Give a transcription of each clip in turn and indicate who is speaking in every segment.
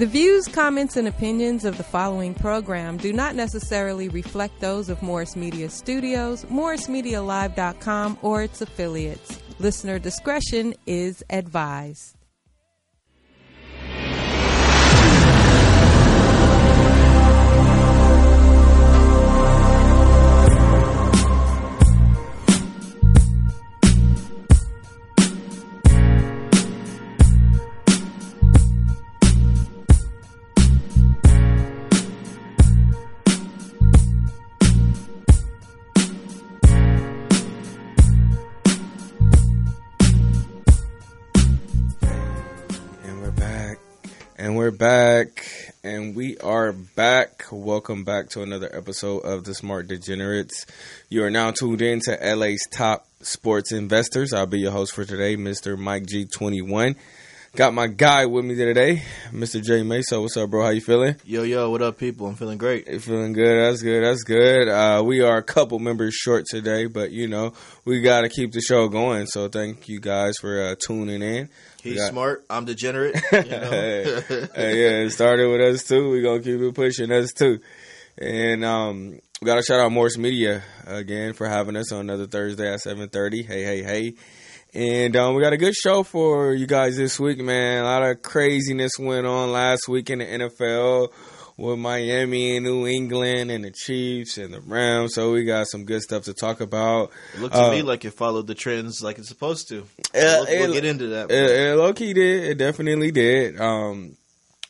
Speaker 1: The views, comments, and opinions of the following program do not necessarily reflect those of Morris Media Studios, MorrisMediaLive.com, or its affiliates. Listener discretion is advised.
Speaker 2: We are back. Welcome back to another episode of the Smart Degenerates. You are now tuned in to LA's top sports investors. I'll be your host for today, Mr. Mike G21. Got my guy with me today, Mr. J Mesa. What's up, bro? How you feeling?
Speaker 3: Yo, what up, people? I'm feeling great.
Speaker 2: You feeling good? That's good. We are a couple members short today, but, you know, we got to keep the show going. So thank you guys for tuning in.
Speaker 3: He's smart. I'm degenerate. You know?
Speaker 2: Yeah, it started with us, too. We're going to keep it pushing us, too. And we got to shout out Morris Media again for having us on another Thursday at 7:30. Hey. And we got a good show for you guys this week, man. A lot of craziness went on last week in the NFL with Miami and New England and the Chiefs and the Rams. So we got some good stuff to talk about.
Speaker 3: It looked to me like it followed the trends like it's supposed to. We'll get into that.
Speaker 2: It low-key did. It definitely did.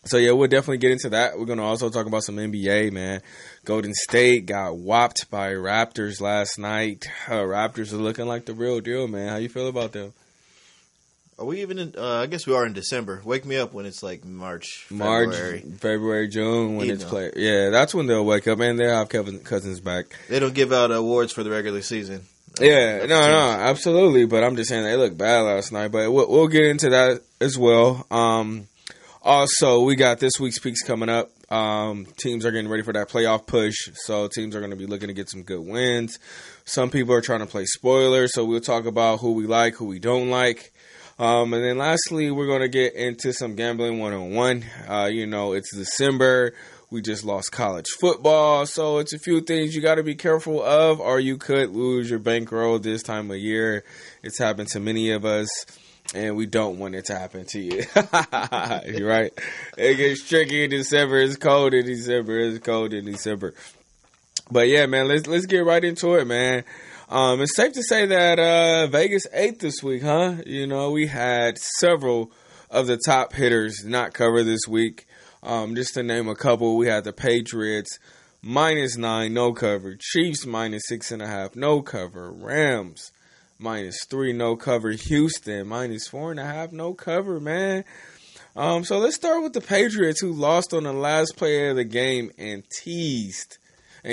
Speaker 2: So, yeah, we'll definitely get into that. We're going to also talk about some NBA, man. Golden State got whopped by Raptors last night. Raptors are looking like the real deal, man. How you feel about them?
Speaker 3: Are we even in, I guess we are in December. Wake me up when it's like March,
Speaker 2: February, June when it's played. Yeah, that's when they'll wake up, and they'll have Kevin Cousins back.
Speaker 3: They don't give out awards for the regular season.
Speaker 2: Yeah, no, absolutely. But I'm just saying they looked bad last night. But we'll get into that as well. Also, we got this week's picks coming up. Teams are getting ready for that playoff push, so teams are going to be looking to get some good wins. Some people are trying to play spoilers, so we'll talk about who we like, who we don't like. And then lastly, we're going to get into some gambling 101. You know, it's December. We just lost college football, so it's a few things you got to be careful of, or you could lose your bankroll this time of year. It's happened to many of us. And we don't want it to happen to you. You're right. It gets tricky in December. It's cold in December. But yeah, man, let's get right into it, man. It's safe to say that Vegas ate this week, huh? You know, we had several of the top hitters not cover this week. Just to name a couple, we had the Patriots -9, no cover. Chiefs -6.5, no cover. Rams -3, no cover. Houston -4.5, no cover, man. So let's start with the Patriots, who lost on the last play of the game and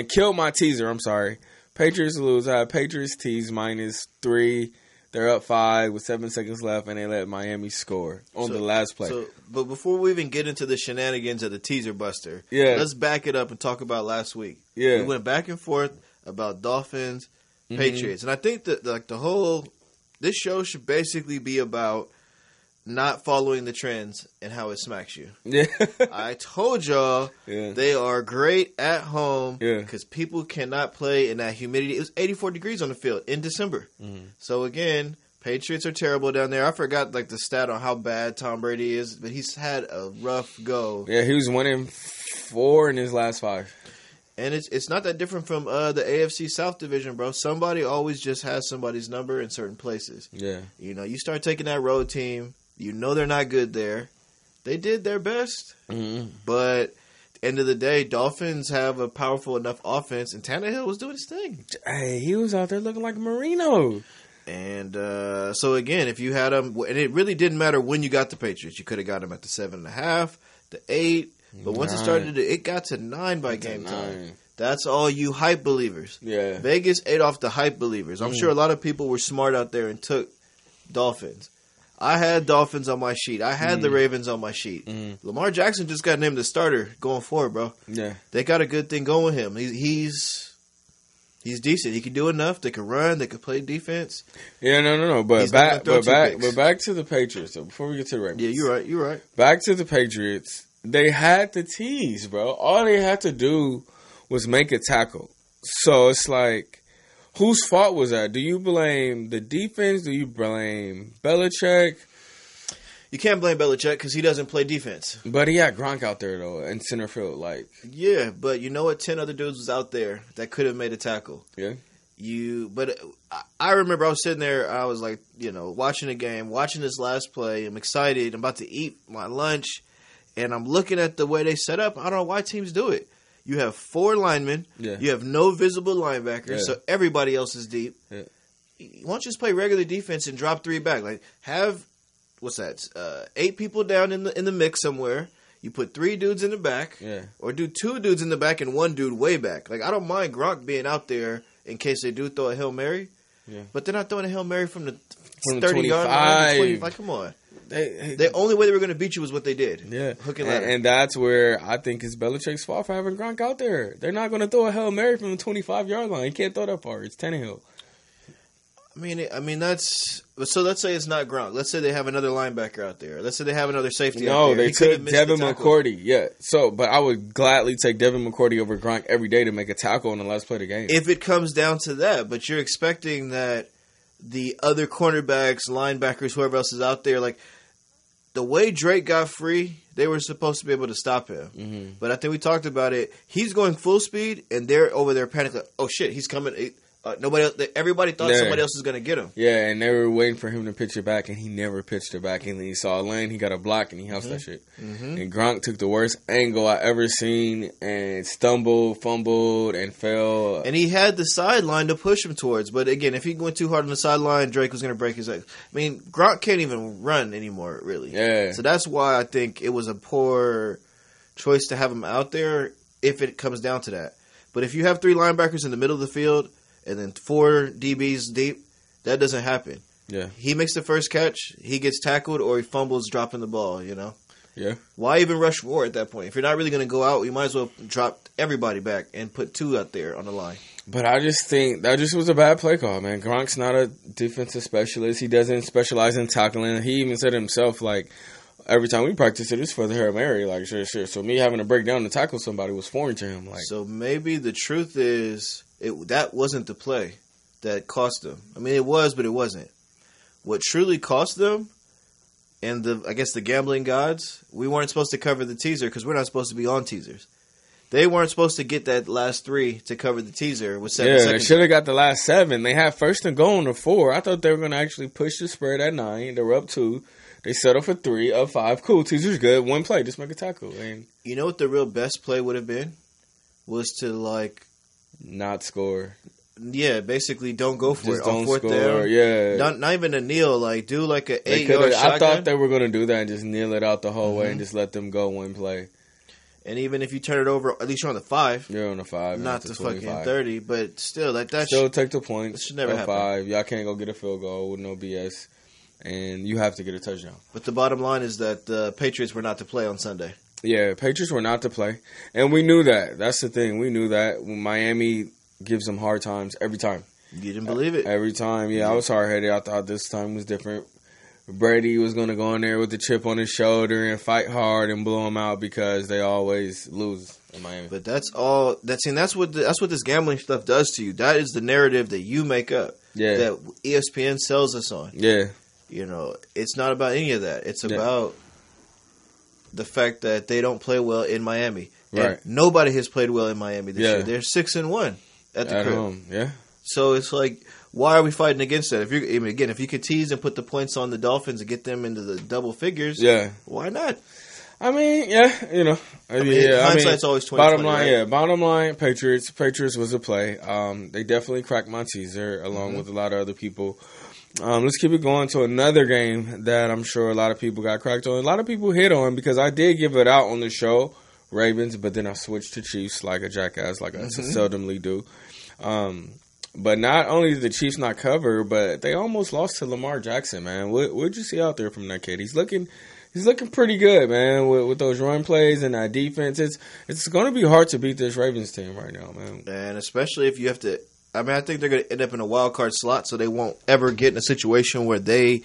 Speaker 2: killed my teaser. I'm sorry. Patriots lose. I have Patriots tease -3. They're up 5 with 7 seconds left, and they let Miami score on the last play.
Speaker 3: But before we even get into the shenanigans of the teaser buster, let's back it up and talk about last week. Yeah, we went back and forth about Dolphins, Patriots. And I think that this show should basically be about not following the trends and how it smacks you. Yeah. I told y'all they are great at home because people cannot play in that humidity. It was 84 degrees on the field in December. So again, Patriots are terrible down there. I forgot the stat on how bad Tom Brady is, but he's had a rough go.
Speaker 2: Yeah, he was 1-4 in his last 5.
Speaker 3: And it's not that different from the AFC South division, bro. Somebody always just has somebody's number in certain places. Yeah. You know, you start taking that road team, you know they're not good there. They did their best. But at the end of the day, Dolphins have a powerful enough offense, and Tannehill was doing his thing.
Speaker 2: Hey, he was out there looking like Marino.
Speaker 3: And so, again, if you had him, and it really didn't matter when you got the Patriots. You could have got him at the 7.5, the 8. But once it got to 9 by game time. That's all you hype believers. Yeah. Vegas ate off the hype believers. I'm sure a lot of people were smart out there and took Dolphins. I had Dolphins on my sheet. I had the Ravens on my sheet. Lamar Jackson just got named the starter going forward, bro. Yeah. They got a good thing going with him. He's decent. He can do enough. They can run. They can play defense.
Speaker 2: Yeah, no. But back to the Patriots. So before we get to the Ravens.
Speaker 3: Yeah, you're right.
Speaker 2: Back to the Patriots. they had the tease, bro. All they had to do was make a tackle. So it's like, whose fault was that? Do you blame the defense? Do you blame Belichick?
Speaker 3: You can't blame Belichick because he doesn't play defense.
Speaker 2: But he had Gronk out there, though, in center field.
Speaker 3: Yeah, but you know what? 10 other dudes was out there that could have made a tackle.
Speaker 2: Yeah.
Speaker 3: But I remember I was sitting there, I was like, watching the game, watching this last play. I'm excited. I'm about to eat my lunch, and I'm looking at the way they set up. I don't know why teams do it. You have 4 linemen. Yeah. You have no visible linebackers, so everybody else is deep. Yeah. Why don't you just play regular defense and drop 3 back? Have... What's that? 8 people down in the mix somewhere. You put 3 dudes in the back, or do 2 dudes in the back and 1 dude way back. I don't mind Gronk being out there in case they do throw a Hail Mary, but they're not throwing a Hail Mary from the 30-yard line. 25. Come on. The only way they were going to beat you was what they did. Yeah, hook and ladder.
Speaker 2: And that's where I think it's Belichick's fault for having Gronk out there. They're not going to throw a Hail Mary from the 25-yard line. You can't throw that far. It's Tannehill.
Speaker 3: I mean that's so. Let's say it's not Gronk. Let's say they have another linebacker out there. Let's say they have another safety.
Speaker 2: No,
Speaker 3: out there.
Speaker 2: They took Devin McCourty. Yeah, but I would gladly take Devin McCourty over Gronk every day to make a tackle on the last play of the game.
Speaker 3: If it comes down to that, but you're expecting that the other cornerbacks, linebackers, whoever else is out there, the way Drake got free, they were supposed to be able to stop him. Mm-hmm. But I think we talked about it. He's going full speed, and they're over there panicking. Oh shit, he's coming. Everybody thought somebody else was going to get him.
Speaker 2: Yeah, and they were waiting for him to pitch it back, and he never pitched it back. And then he saw a lane, he got a block, and he housed that shit. Mm-hmm. And Gronk took the worst angle I ever seen and stumbled, fumbled, and fell.
Speaker 3: And he had the sideline to push him towards. But again, if he went too hard on the sideline, Drake was going to break his leg. I mean, Gronk can't even run anymore, really. Yeah. So that's why I think it was a poor choice to have him out there if it comes down to that. But if you have 3 linebackers in the middle of the field and then 4 DBs deep, that doesn't happen. Yeah. He makes the first catch, he gets tackled, or he fumbles dropping the ball, Yeah. Why even rush 4 at that point? If you're not really going to go out, you might as well drop everybody back and put 2 out there on the line.
Speaker 2: But I just think that just was a bad play call, man. Gronk's not a defensive specialist. He doesn't specialize in tackling. He even said himself, every time we practice it's for the Hail Mary. Sure. So me having to break down to tackle somebody was foreign to him.
Speaker 3: So maybe the truth is that wasn't the play that cost them. I mean, it was, but it wasn't. What truly cost them, and I guess the gambling gods, we weren't supposed to cover the teaser because we're not supposed to be on teasers. They weren't supposed to get that last 3 to cover the teaser with 7 seconds.
Speaker 2: Yeah, they should have got the last 7. They had first and goal on the 4. I thought they were going to actually push the spread at 9. They were up 2. They settled for 3, up 5. Cool, teaser's good. 1 play, just make a tackle. And
Speaker 3: you know what the real best play would have been? Was to
Speaker 2: not score.
Speaker 3: Yeah, basically don't go for
Speaker 2: just
Speaker 3: it.
Speaker 2: Don't score. Down. Yeah,
Speaker 3: not even a kneel. Do an 8-yard shotgun.
Speaker 2: I thought they were going to do that and just kneel it out the whole way and just let them go 1 play.
Speaker 3: And even if you turn it over, at least you're on the 5.
Speaker 2: You're on the 5,
Speaker 3: not the fucking 30. But still, that
Speaker 2: still take the points.
Speaker 3: Should never happen.
Speaker 2: 5. Y'all can't go get a field goal with no BS, and you have to get a touchdown.
Speaker 3: But the bottom line is that the Patriots were not to play on Sunday.
Speaker 2: Yeah, Patriots were not to play, and we knew that. That's the thing. We knew that. Miami gives them hard times every time.
Speaker 3: You didn't believe it?
Speaker 2: Every time. Yeah, I was hard-headed. I thought this time was different. Brady was going to go in there with the chip on his shoulder and fight hard and blow them out because they always lose in Miami.
Speaker 3: But that's all. That's what this gambling stuff does to you. That is the narrative that you make up. Yeah. That ESPN sells us on.
Speaker 2: Yeah.
Speaker 3: It's not about any of that. It's about the fact that they don't play well in Miami. Right. And nobody has played well in Miami this year. They're 6-1 at the crib.
Speaker 2: Home. Yeah.
Speaker 3: So it's why are we fighting against that? If you could tease and put the points on the Dolphins and get them into the double figures, why not?
Speaker 2: I mean, hindsight's
Speaker 3: always 20/20.
Speaker 2: Bottom line, Bottom line, Patriots was a play. They definitely cracked my teaser along with a lot of other people. Let's keep it going to another game that I'm sure a lot of people got cracked on. A lot of people hit on because I did give it out on the show, Ravens, but then I switched to Chiefs like a jackass, like I seldomly do. But not only did the Chiefs not cover, but they almost lost to Lamar Jackson, man. What'd you see out there from that kid? He's looking pretty good, man, with those run plays and that defense. It's going to be hard to beat this Ravens team right now, man.
Speaker 3: And especially if you have to. I mean, I think they're going to end up in a wild card slot, so they won't ever get in a situation where they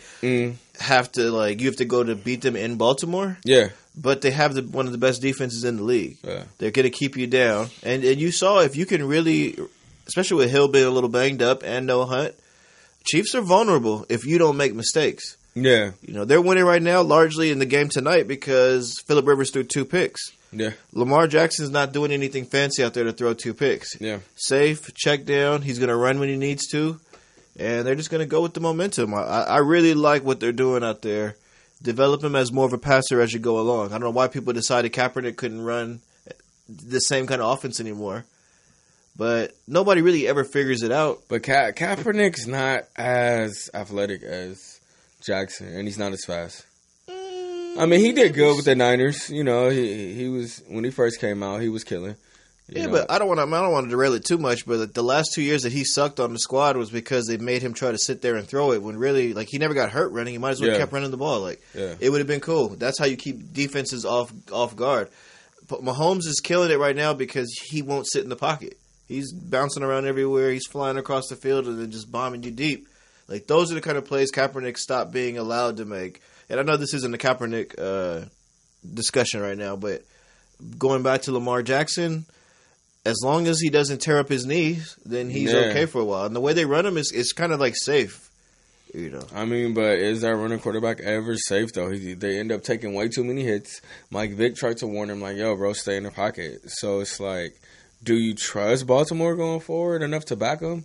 Speaker 3: have to you have to go to beat them in Baltimore.
Speaker 2: Yeah.
Speaker 3: but they have one of the best defenses in the league.
Speaker 2: Yeah.
Speaker 3: They're going to keep you down. And you saw if you can really, especially with Hill being a little banged up and no Hunt, Chiefs are vulnerable if you don't make mistakes.
Speaker 2: Yeah.
Speaker 3: They're winning right now largely in the game tonight because Phillip Rivers threw 2 picks.
Speaker 2: Yeah.
Speaker 3: Lamar Jackson's not doing anything fancy out there to throw 2 picks.
Speaker 2: Yeah.
Speaker 3: Safe, check down. He's going to run when he needs to. And they're just going to go with the momentum. I really like what they're doing out there. Develop him as more of a passer as you go along. I don't know why people decided Kaepernick couldn't run the same kind of offense anymore. But nobody really ever figures it out.
Speaker 2: But Kaepernick's not as athletic as Jackson, and he's not as fast. I mean, he did good with the Niners. He was, when he first came out, he was killing.
Speaker 3: Yeah, but I don't want to derail it too much. But the last 2 years that he sucked on the squad was because they made him try to sit there and throw it. When really, he never got hurt running. He might as well have kept running the ball. It would have been cool. That's how you keep defenses off guard. But Mahomes is killing it right now because he won't sit in the pocket. He's bouncing around everywhere. He's flying across the field and then just bombing you deep. Those are the kind of plays Kaepernick stopped being allowed to make. And I know this isn't a Kaepernick discussion right now, but going back to Lamar Jackson, as long as he doesn't tear up his knees, then he's okay for a while. And the way they run him is kind of safe.
Speaker 2: I mean, but is that running quarterback ever safe, though? They end up taking way too many hits. Mike Vick tried to warn him, yo, bro, stay in the pocket. So it's do you trust Baltimore going forward enough to back them?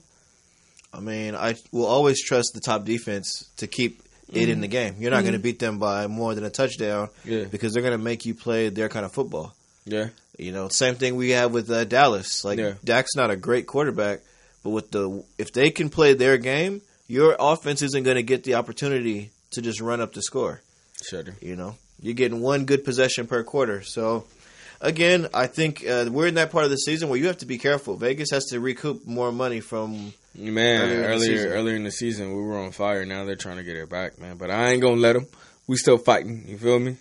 Speaker 2: I
Speaker 3: mean, I will always trust the top defense to keep it in the game. You're not going to beat them by more than a touchdown because they're going to make you play their kind of football.
Speaker 2: Yeah.
Speaker 3: Same thing we have with Dallas. Dak's not a great quarterback, but if they can play their game, your offense isn't going to get the opportunity to just run up the score.
Speaker 2: Sure.
Speaker 3: You're getting one good possession per quarter. So, again, I think we're in that part of the season where you have to be careful. Vegas has to recoup more money from
Speaker 2: earlier in the season. We were on fire. Now they're trying to get it back, man. But I ain't going to let them. We still fighting. You feel me?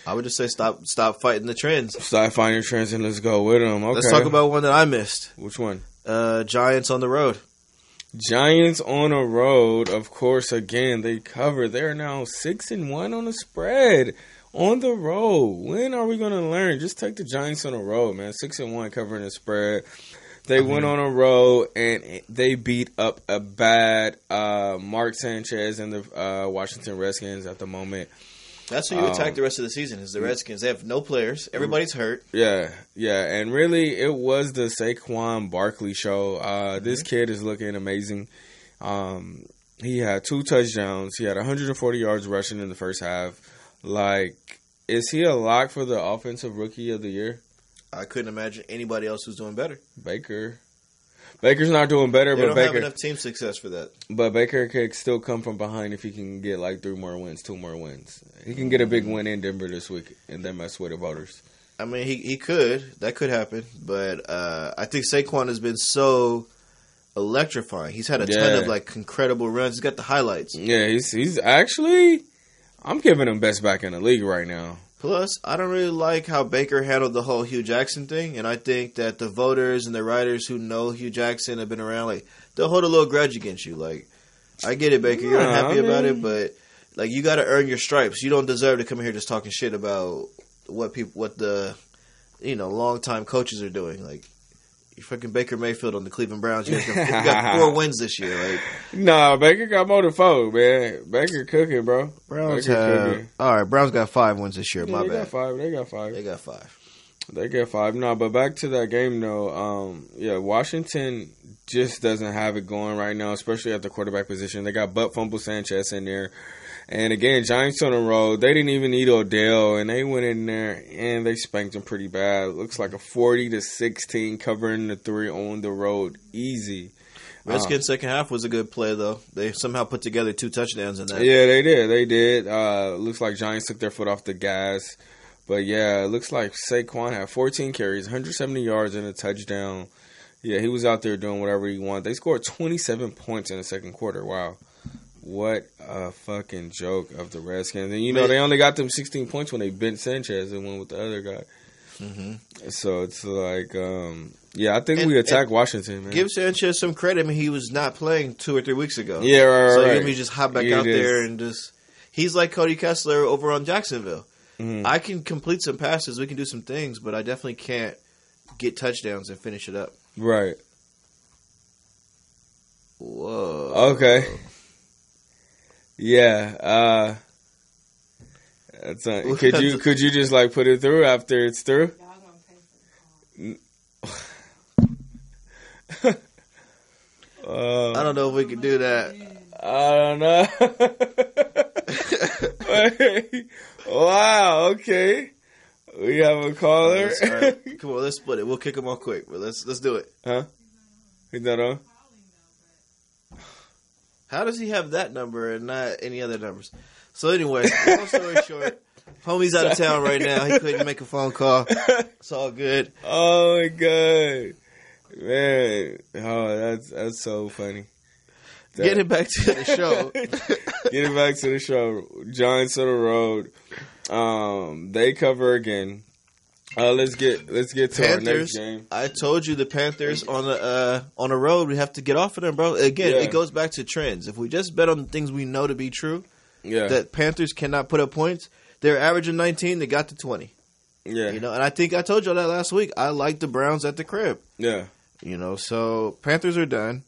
Speaker 3: I would just say stop fighting the trends.
Speaker 2: Stop fighting the trends and let's go with them. Okay.
Speaker 3: Let's talk about one that I missed.
Speaker 2: Which one?
Speaker 3: Giants on the road.
Speaker 2: Giants on the road, of course, again, they cover. They're now 6-1 on the spread on the road. When are we going to learn? Just take the Giants on the road, man. 6-1 covering the spread. They went on a road and they beat up a bad Mark Sanchez and the Washington Redskins at the moment.
Speaker 3: That's who you attack the rest of the season is the Redskins. They have no players. Everybody's hurt.
Speaker 2: Yeah. And really, it was the Saquon Barkley show. This kid is looking amazing. He had 2 touchdowns. He had 140 yards rushing in the first half. Is he a lock for the offensive rookie of the year?
Speaker 3: I couldn't imagine anybody else who's doing better.
Speaker 2: Baker's not doing better,
Speaker 3: they
Speaker 2: but
Speaker 3: don't
Speaker 2: Baker
Speaker 3: have enough team success for that.
Speaker 2: But Baker could still come from behind if he can get 3 more wins, 2 more wins. He can get a big win in Denver this week and then mess with the voters.
Speaker 3: I mean, he could. That could happen. But I think Saquon has been so electrifying. He's had a ton of incredible runs. He's got the highlights.
Speaker 2: Yeah, he's actually. I'm giving him best back in the league right now.
Speaker 3: Plus, I don't really like how Baker handled the whole Hugh Jackson thing, and I think that the voters and the writers who know Hugh Jackson have been around, they'll hold a little grudge against you. I get it, Baker. You're not happy about it, but you got to earn your stripes. You don't deserve to come in here just talking shit about what the long-time coaches are doing. You fucking Baker Mayfield on the Cleveland Browns. You got 4 wins this year.
Speaker 2: Nah, Baker got more than 4, man. Baker cooking, bro.
Speaker 3: Browns got 5 wins this year. My bad.
Speaker 2: They got 5. They get 5. No, but back to that game though. Washington just doesn't have it going right now, especially at the quarterback position. They got butt fumble Sanchez in there. And again, Giants on the road. They didn't even need Odell, and they went in there and they spanked them pretty bad. It looks like a 40-16 covering the 3 on the road, easy.
Speaker 3: Redskins second half was a good play though. They somehow put together 2 touchdowns in that.
Speaker 2: Yeah, they did. Looks like Giants took their foot off the gas, but yeah, it looks like Saquon had 14 carries, 170 yards, and a touchdown. Yeah, he was out there doing whatever he wanted. They scored 27 points in the second quarter. Wow. What a fucking joke of the Redskins. And, they only got them 16 points when they bent Sanchez and went with the other guy. Mm-hmm. So it's I think we attacked Washington, man.
Speaker 3: Give Sanchez some credit. I mean, he was not playing 2 or 3 weeks ago.
Speaker 2: Yeah, right.
Speaker 3: So let me just hop back out there and just... He's like Cody Kessler over on Jacksonville. I can complete some passes. We can do some things, but I definitely can't get touchdowns and finish it up.
Speaker 2: Right.
Speaker 3: Whoa.
Speaker 2: Okay. Yeah. Could you just like put it through after it's through?
Speaker 3: I don't know if we can do that.
Speaker 2: I don't know. Wow. Okay. We have a caller.
Speaker 3: All right. Come on, let's split it. We'll kick them off quick, but let's do it.
Speaker 2: Huh? Is that on?
Speaker 3: How does he have that number and not any other numbers? So anyway, long story short, homie's out of town right now. He couldn't make a phone call. It's all good.
Speaker 2: Oh my god, man! Oh, that's so funny.
Speaker 3: Getting back to the show.
Speaker 2: Getting back to the show. Giants on the road. They cover again. Let's get to Panthers, our next game.
Speaker 3: I told you the Panthers on the road. We have to get off of them, bro. Again, It goes back to trends. If we just bet on the things we know to be true, that Panthers cannot put up points. They're averaging 19. They got to 20.
Speaker 2: Yeah,
Speaker 3: and I think I told you that last week. I like the Browns at the crib.
Speaker 2: Yeah,
Speaker 3: so Panthers are done.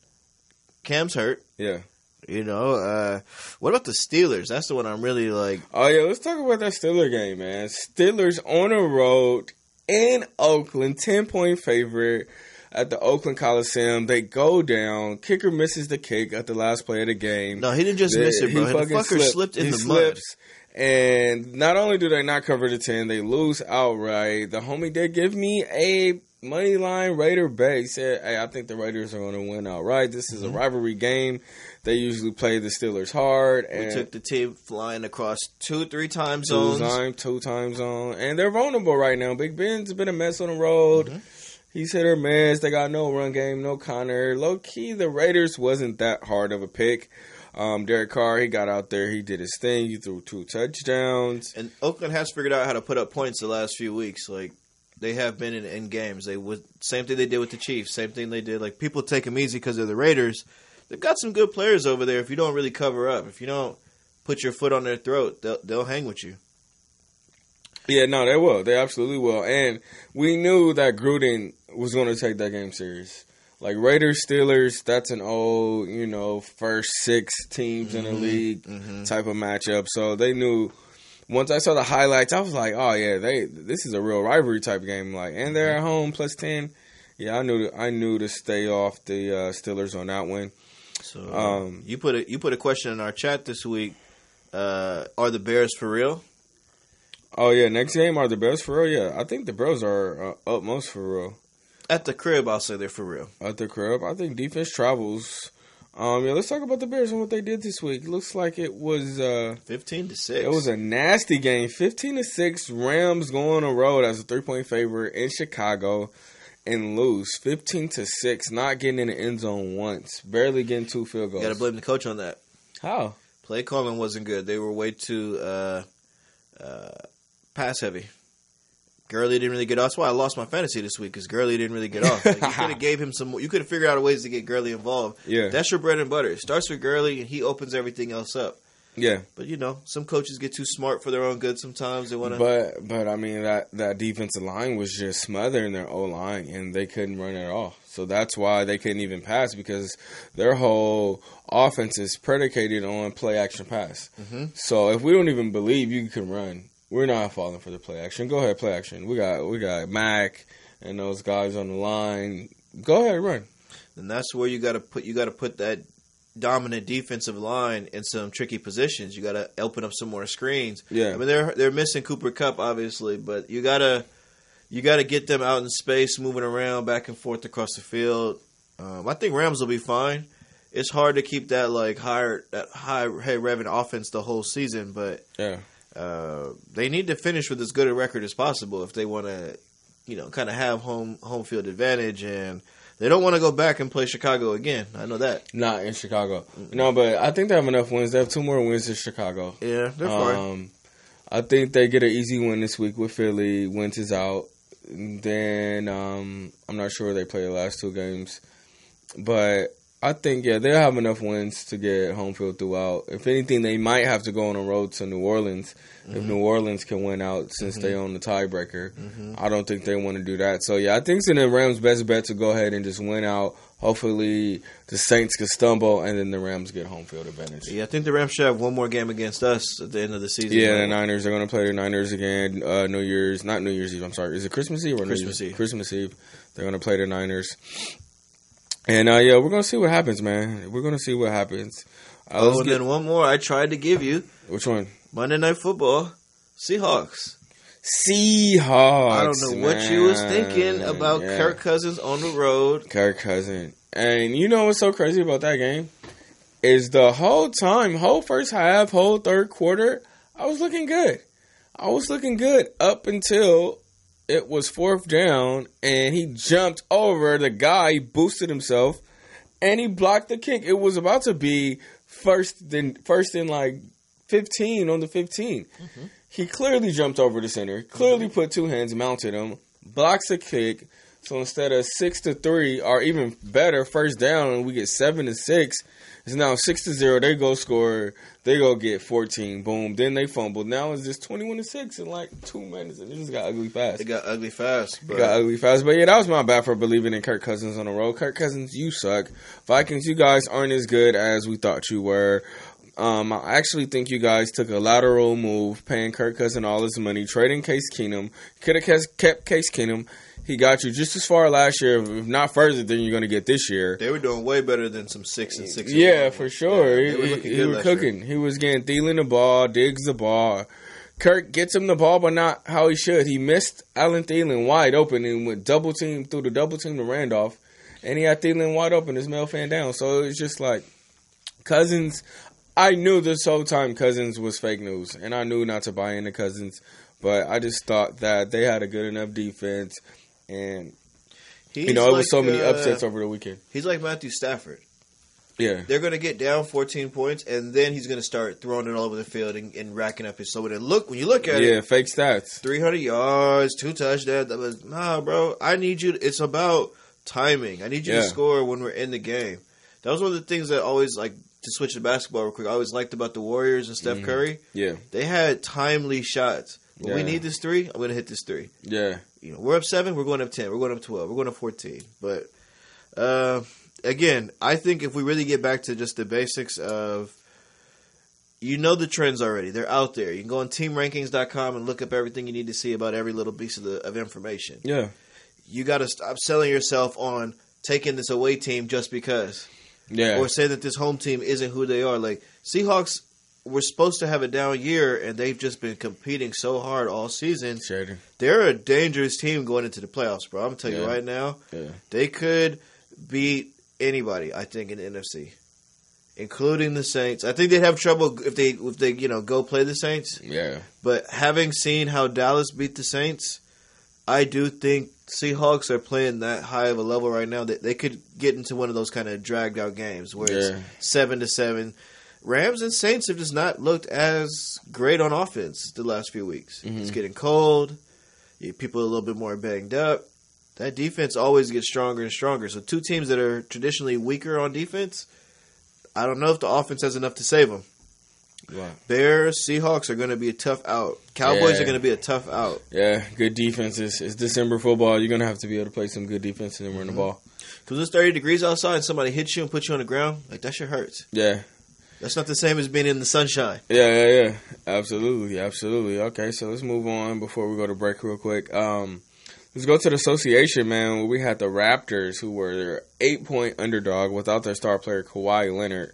Speaker 3: Cam's hurt.
Speaker 2: Yeah.
Speaker 3: What about the Steelers? That's the one I'm really like.
Speaker 2: Oh, yeah, let's talk about that Steelers game, man. Steelers on the road in Oakland, 10-point favorite at the Oakland Coliseum. They go down. Kicker misses the kick at the last play of the game.
Speaker 3: No, he didn't just miss it, bro. The fucker slipped in the mud.
Speaker 2: And not only do they not cover the 10, they lose outright. The homie did give me a money line Raider bet. He said, hey, I think the Raiders are going to win outright. This is a rivalry game. They usually play the Steelers hard. And
Speaker 3: we took the team flying across 2-3 time zones.
Speaker 2: Two time zone. And they're vulnerable right now. Big Ben's been a mess on the road. Mm-hmm. He's hit or miss. They got no run game, no Connor. Low key, the Raiders wasn't that hard of a pick. Derek Carr, he got out there. He did his thing. He threw 2 touchdowns.
Speaker 3: And Oakland has figured out how to put up points the last few weeks. Like, they have been in games. Same thing they did with the Chiefs. Same thing they did. Like, people take them easy because of the Raiders. They've got some good players over there. If you don't really cover up, if you don't put your foot on their throat, they'll hang with you.
Speaker 2: Yeah, no, they will. They absolutely will. And we knew that Gruden was going to take that game serious. Like Raiders, Steelers, that's an old, first 6 teams in the league type of matchup. So they knew. Once I saw the highlights, I was like, oh yeah, this is a real rivalry type game. Like, and they're at home +10. Yeah, I knew to stay off the Steelers on that one.
Speaker 3: So you put a question in our chat this week. Are the Bears for real?
Speaker 2: Oh yeah, next game, are the Bears for real? Yeah, I think the Bears are utmost for real.
Speaker 3: At the crib, I'll say they're for real.
Speaker 2: At the crib, I think defense travels. Let's talk about the Bears and what they did this week. Looks like it was
Speaker 3: 15-6.
Speaker 2: It was a nasty game. 15-6. Rams go on the road as a 3-point favorite in Chicago and lose 15-6. Not getting in the end zone once. Barely getting 2 field goals.
Speaker 3: You got to blame the coach on that.
Speaker 2: How?
Speaker 3: Play calling wasn't good. They were way too pass heavy. Gurley didn't really get off. That's why I lost my fantasy this week, because Gurley didn't really get off. Like, you could have gave him some more. You could have figured out ways to get Gurley involved.
Speaker 2: Yeah.
Speaker 3: That's your bread and butter. It starts with Gurley, and he opens everything else up.
Speaker 2: Yeah.
Speaker 3: But, some coaches get too smart for their own good sometimes. They want to.
Speaker 2: But I mean, that defensive line was just smothering their O-line, and they couldn't run at all. So that's why they couldn't even pass, because their whole offense is predicated on play-action pass. Mm-hmm. So if we don't even believe you can run, we're not falling for the play action. Go ahead, play action. We got Mac and those guys on the line. Go ahead, run.
Speaker 3: And that's where you got to put that dominant defensive line in some tricky positions. You got to open up some more screens.
Speaker 2: Yeah,
Speaker 3: I mean they're missing Cooper Kupp obviously, but you gotta get them out in space, moving around back and forth across the field. I think Rams will be fine. It's hard to keep that high revenue offense the whole season, but
Speaker 2: yeah.
Speaker 3: They need to finish with as good a record as possible if they want to, kind of have home field advantage, and they don't want to go back and play Chicago again. I know that.
Speaker 2: Not in Chicago. No, but I think they have enough wins. They have 2 more wins in Chicago.
Speaker 3: Yeah, they're fine.
Speaker 2: I think they get an easy win this week with Philly. Wentz is out. Then I'm not sure they play the last 2 games, but I think, yeah, they'll have enough wins to get home field throughout. If anything, they might have to go on the road to New Orleans if New Orleans can win out since they own the tiebreaker. I don't think they want to do that. So, yeah, I think it's in the Rams' best bet to go ahead and just win out. Hopefully, the Saints can stumble, and then the Rams get home field advantage.
Speaker 3: Yeah, I think the Rams should have one more game against us at the end of the season.
Speaker 2: Yeah, the Niners are going to play the Niners again. Not New Year's Eve, I'm sorry. Is it Christmas Eve or
Speaker 3: Christmas Eve?
Speaker 2: Christmas Eve. They're going to play the Niners. And, yeah, we're going to see what happens, man. We're going to see what happens.
Speaker 3: Then one more I tried to give you.
Speaker 2: Which one?
Speaker 3: Monday Night Football. Seahawks.
Speaker 2: I
Speaker 3: don't know what you was thinking about Kirk Cousins on the road.
Speaker 2: Kirk Cousins. And you know what's so crazy about that game? Is the whole time, whole first half, whole third quarter, I was looking good. I was looking good up until it was fourth down, and he jumped over the guy, boosted himself, and he blocked the kick. It was about to be first in like 15 on the 15. He clearly jumped over the center, clearly put two hands, mounted him, blocks the kick. So instead of 6-3, or even better, first down, and we get 7-6, it's now 6-0. They go score. They go get 14. Boom. Then they fumbled. Now it's just 21-6 in like 2 minutes, and it just got ugly fast.
Speaker 3: It got ugly fast. Bro.
Speaker 2: But yeah, that was my bad for believing in Kirk Cousins on the road. Kirk Cousins, you suck. Vikings, you guys aren't as good as we thought you were. I actually think you guys took a lateral move, paying Kirk Cousins all his money, trading Case Keenum. Could have kept Case Keenum. He got you just as far last year, if not further than you're going to get this year.
Speaker 3: They were doing way better than some 6-6.
Speaker 2: Yeah, for sure.
Speaker 3: Yeah,
Speaker 2: he was cooking. He was getting Thielen the ball, Diggs the ball. Kirk gets him the ball, but not how he should. He missed Allen Thielen wide open and went through the double team to Randolph, and he had Thielen wide open, his male fan down. So it's just like Cousins. I knew this whole time Cousins was fake news, and I knew not to buy into Cousins, but I just thought that they had a good enough defense. And, it was so many upsets over the weekend.
Speaker 3: He's like Matthew Stafford.
Speaker 2: Yeah.
Speaker 3: They're going to get down 14 points, and then he's going to start throwing it all over the field and racking up his. So when you look at it.
Speaker 2: Yeah, fake stats.
Speaker 3: 300 yards, 2 touchdowns. Nah, bro. I need you. It's about timing. I need you to score when we're in the game. That was one of the things that always, like, to switch to basketball real quick, I always liked about the Warriors and Steph Curry. Yeah. They had timely shots. When we need this 3, I'm going to hit this 3. Yeah. We're up 7, we're going up 10, we're going up 12, we're going up 14. But, again, I think if we really get back to just the basics of, the trends already. They're out there. You can go on teamrankings.com and look up everything you need to see about every little piece of information. Yeah. You got to stop selling yourself on taking this away team just because. Yeah. Or say that this home team isn't who they are. Like, Seahawks were supposed to have a down year, and they've just been competing so hard all season. Sure. They're a dangerous team going into the playoffs, bro. I'm going to tell you right now, they could beat anybody, I think, in the NFC, including the Saints. I think they'd have trouble if they go play the Saints. Yeah. But having seen how Dallas beat the Saints, I do think Seahawks are playing that high of a level right now that they could get into one of those kind of dragged out games where it's 7-7. Rams and Saints have just not looked as great on offense the last few weeks. It's getting cold. People are a little bit more banged up. That defense always gets stronger and stronger. So 2 teams that are traditionally weaker on defense, I don't know if the offense has enough to save them. Wow. Bears, Seahawks are going to be a tough out. Cowboys are going to be a tough out.
Speaker 2: Yeah, good defense. It's December football. You're going to have to be able to play some good defense and run the ball.
Speaker 3: Because it's 30 degrees outside and somebody hits you and puts you on the ground, like that shit hurts. Yeah. That's not the same as being in the sunshine.
Speaker 2: Yeah. Absolutely. Okay, so let's move on before we go to break real quick. Let's go to the association, man, where we had the Raptors, who were their 8-point underdog without their star player Kawhi Leonard.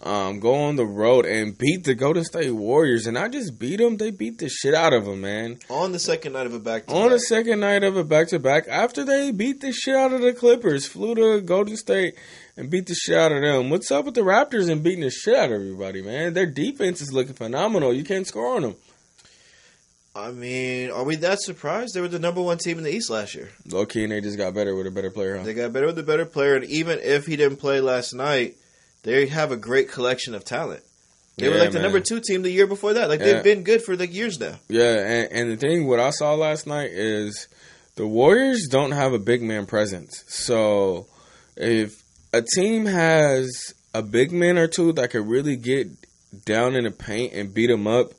Speaker 2: Go on the road and beat the Golden State Warriors. And not just beat them, they beat the shit out of them, man.
Speaker 3: On the second night of a back-to-back.
Speaker 2: On the second night of a back-to-back. After they beat the shit out of the Clippers, flew to Golden State and beat the shit out of them. What's up with the Raptors and beating the shit out of everybody, man? Their defense is looking phenomenal. You can't score on them.
Speaker 3: I mean, are we that surprised? They were the number 1 team in the East last year.
Speaker 2: Low-key, and they just got better with a better player, huh?
Speaker 3: They got better with a better player, and even if he didn't play last night, they have a great collection of talent. They were like the number 2 team the year before that. Like, they've been good for like years now.
Speaker 2: Yeah, and the thing, what I saw last night is the Warriors don't have a big man presence. So, if a team has a big man or two that could really get down in the paint and beat them up,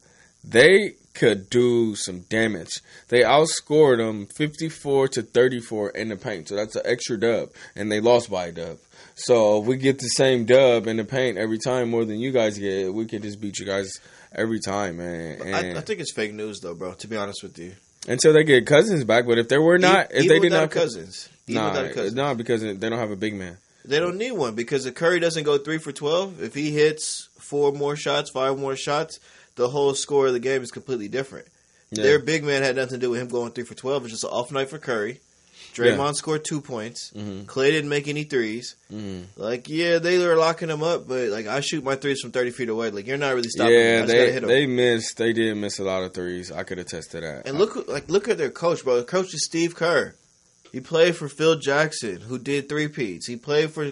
Speaker 2: they could do some damage. They outscored them 54-34 in the paint, so that's an extra dub, and they lost by a dub. So if we get the same dub in the paint every time more than you guys get, we can just beat you guys every time, man. And
Speaker 3: I think it's fake news, though, bro, to be honest with you.
Speaker 2: Until they get Cousins back, but if they were not, if they did not
Speaker 3: Cousins,
Speaker 2: nah, because they don't have a big man.
Speaker 3: They don't need one because if Curry doesn't go 3 for 12, if he hits 5 more shots, the whole score of the game is completely different. Yeah. Their big man had nothing to do with him going 3 for 12. It's just an off night for Curry. Draymond scored 2 points. Mm-hmm. Klay didn't make any threes. Mm-hmm. They were locking him up, but I shoot my threes from 30 feet away. You're not really stopping me. I just gotta hit them.
Speaker 2: They did miss a lot of threes. I could attest to that.
Speaker 3: And look at their coach, bro. The coach is Steve Kerr. He played for Phil Jackson, who did 3-peats. He played for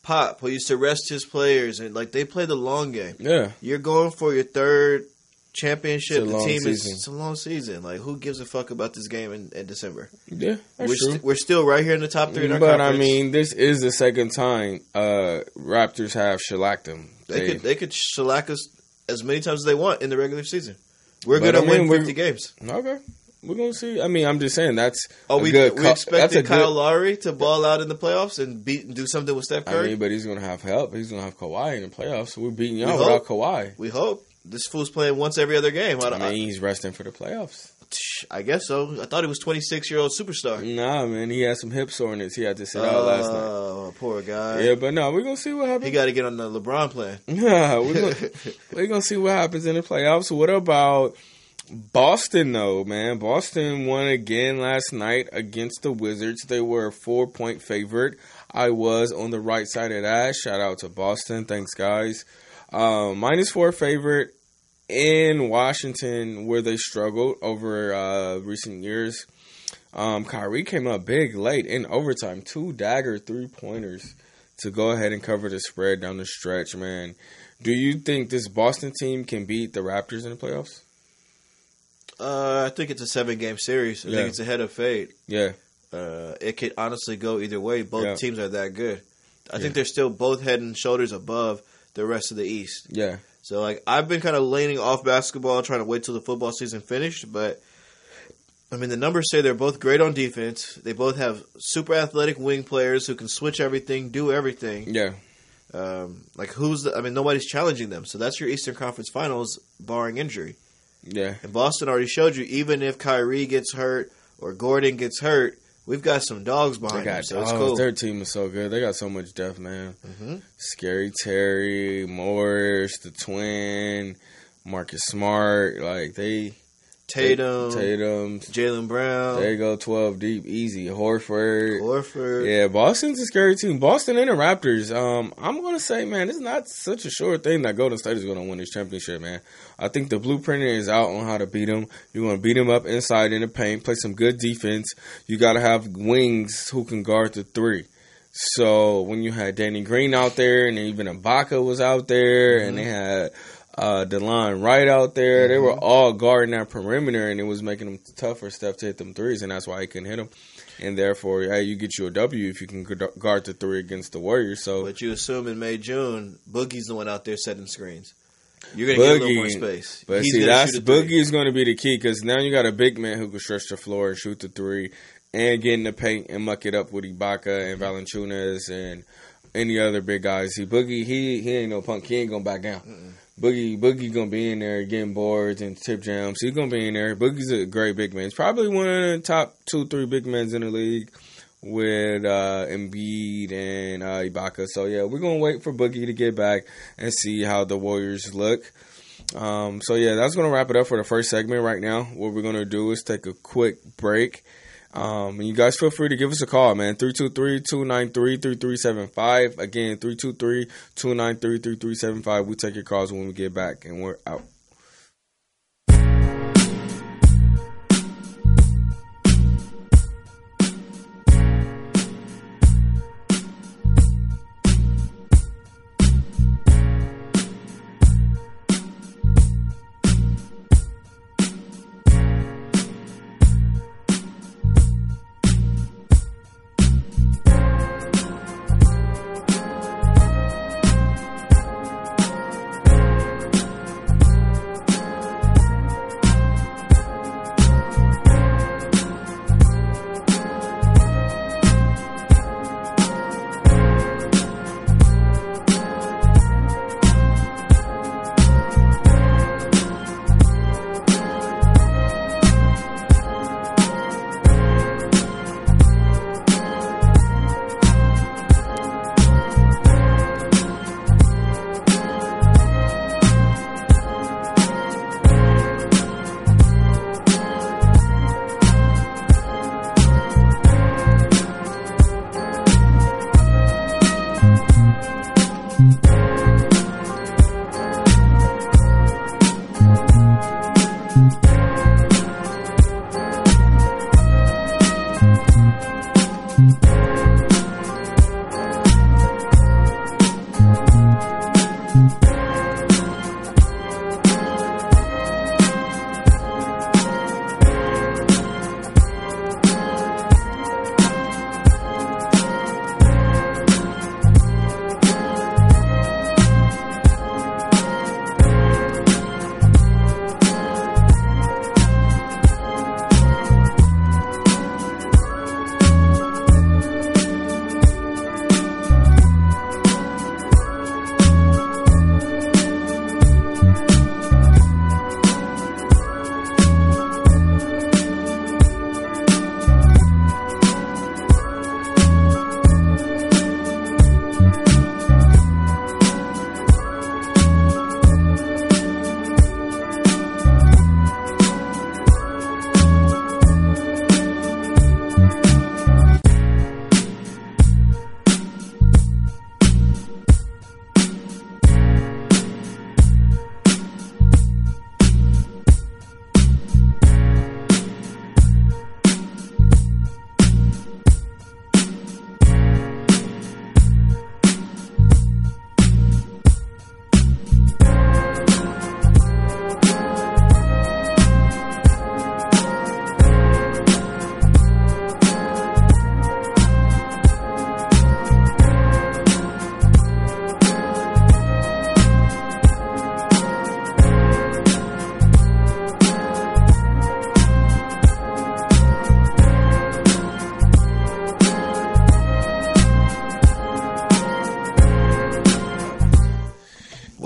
Speaker 3: Pop, who used to rest his players, and they play the long game. Yeah, you're going for your 3rd championship. It's a long season. Who gives a fuck about this game in December?
Speaker 2: Yeah, that's true.
Speaker 3: We're still right here in the top 3 in our
Speaker 2: conference.
Speaker 3: But
Speaker 2: I mean, this is the second time Raptors have shellacked them.
Speaker 3: They could shellac us as many times as they want in the regular season. We're going to win 50 games.
Speaker 2: Okay. We're going to see. I mean, I'm just saying that's
Speaker 3: we expected Kyle Lowry to ball out in the playoffs and do something with Steph Curry?
Speaker 2: But he's going to have help. He's going to have Kawhi in the playoffs. So we're beating y'all without Kawhi.
Speaker 3: We hope. This fool's playing once every other game.
Speaker 2: He's resting for the playoffs.
Speaker 3: I guess so. I thought he was 26-year-old superstar.
Speaker 2: Nah, man. He had some hip soreness. He had to sit out last night.
Speaker 3: Oh, poor guy.
Speaker 2: Yeah, but no, we're going to see what happens.
Speaker 3: He got to get on the LeBron plan.
Speaker 2: Yeah, we're going to see what happens in the playoffs. What about Boston, though, man? Boston won again last night against the Wizards. They were a 4-point favorite. I was on the right side of that. Shout out to Boston. Thanks, guys. -4 favorite in Washington, where they struggled over recent years. Kyrie came up big late in overtime. 2 dagger 3-pointers to go ahead and cover the spread down the stretch, man. Do you think this Boston team can beat the Raptors in the playoffs?
Speaker 3: I think it's a 7-game series. I think it's ahead of fate.
Speaker 2: Yeah.
Speaker 3: It could honestly go either way. Both teams are that good. I think they're still both head and shoulders above the rest of the East.
Speaker 2: Yeah.
Speaker 3: So, I've been kind of leaning off basketball, trying to wait till the football season finished. But, I mean, the numbers say they're both great on defense. They both have super athletic wing players who can switch everything, do everything.
Speaker 2: Yeah.
Speaker 3: Nobody's challenging them. So that's your Eastern Conference Finals, barring injury.
Speaker 2: Yeah.
Speaker 3: And Boston already showed you, even if Kyrie gets hurt or Gordon gets hurt, we've got some dogs behind them. So it's cool.
Speaker 2: Their team is so good. They got so much depth, man. Mm-hmm. Scary Terry, Morris, the twin, Marcus Smart. Tatum,
Speaker 3: Jaylen Brown.
Speaker 2: There you go, 12 deep, easy. Horford. Yeah, Boston's a scary team. Boston and the Raptors. I'm going to say, man, it's not such a sure thing that Golden State is going to win this championship, man. I think the blueprint is out on how to beat them. You're going to beat them up inside in the paint, play some good defense. You got to have wings who can guard the 3. So when you had Danny Green out there, and even Ibaka was out there, and they had DeLon Wright out there. They were all guarding that perimeter, and it was making them tough for Steph to hit them threes, and that's why he couldn't hit them. And therefore, you get you a W if you can guard the 3 against the Warriors. So,
Speaker 3: but you assume in May, June, Boogie's the one out there setting screens. You're going to get a little more space.
Speaker 2: But Boogie is going to be the key, because now you got a big man who can stretch the floor and shoot the 3 and get in the paint and muck it up with Ibaka and Valanciunas and any other big guys. Boogie, he ain't no punk. He ain't going to back down. Mm-mm. Boogie gonna be in there getting boards and tip jams. He's gonna be in there. Boogie's a great big man. He's probably one of the top 2-3 big men in the league with Embiid and Ibaka. So yeah, we're gonna wait for Boogie to get back and see how the Warriors look. So yeah, that's gonna wrap it up for the first segment. Right now, what we're gonna do is take a quick break. And you guys feel free to give us a call, man. 323-293-3375. Again, 323-293-3375. We take your calls when we get back, and we're out.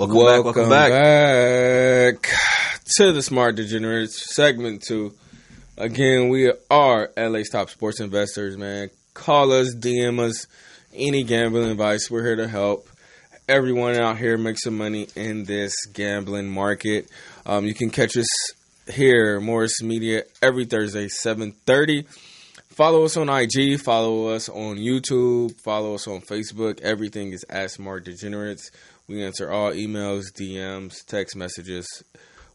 Speaker 3: Welcome back
Speaker 2: to the Smart Degenerates, segment 2. Again, we are LA's top sports investors, man. Call us, DM us, any gambling advice. We're here to help everyone out here make some money in this gambling market. You can catch us here, Morris Media, every Thursday, 7:30. Follow us on IG, follow us on YouTube, follow us on Facebook. Everything is at Smart Degenerates. We answer all emails, DMs, text messages,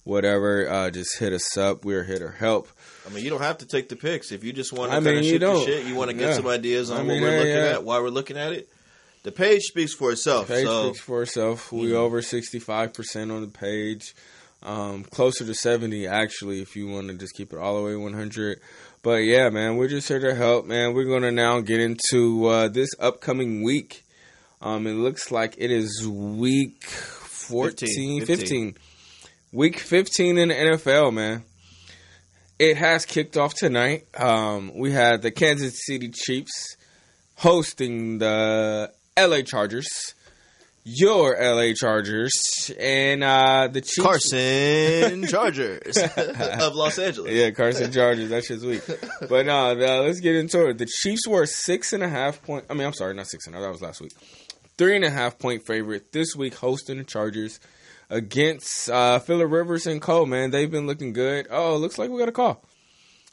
Speaker 2: whatever. Just hit us up. We're here to help.
Speaker 3: I mean, you don't have to take the picks. If you just want to kind of shoot the shit, you want to get some ideas on what we're looking at, why we're looking at it, the page speaks for itself.
Speaker 2: Speaks for itself. We over 65% on the page. Closer to 70, actually, if you want to just keep it all the way 100. But, yeah, man, we're just here to help, man. We're going to now get into this upcoming week. It looks like it is week 15. Week 15 in the NFL, man. It has kicked off tonight. We had the Kansas City Chiefs hosting the LA Chargers. Your LA Chargers. And the Chiefs.
Speaker 3: Carson Chargers of Los Angeles.
Speaker 2: Yeah, Carson Chargers. That shit's weak. But no, let's get into it. The Chiefs were 6.5 point. I mean, I'm sorry, not 6.5. That was last week. 3.5 point favorite this week hosting the Chargers against Phillip Rivers and Cole, man. They've been looking good. Oh, looks like we got a call.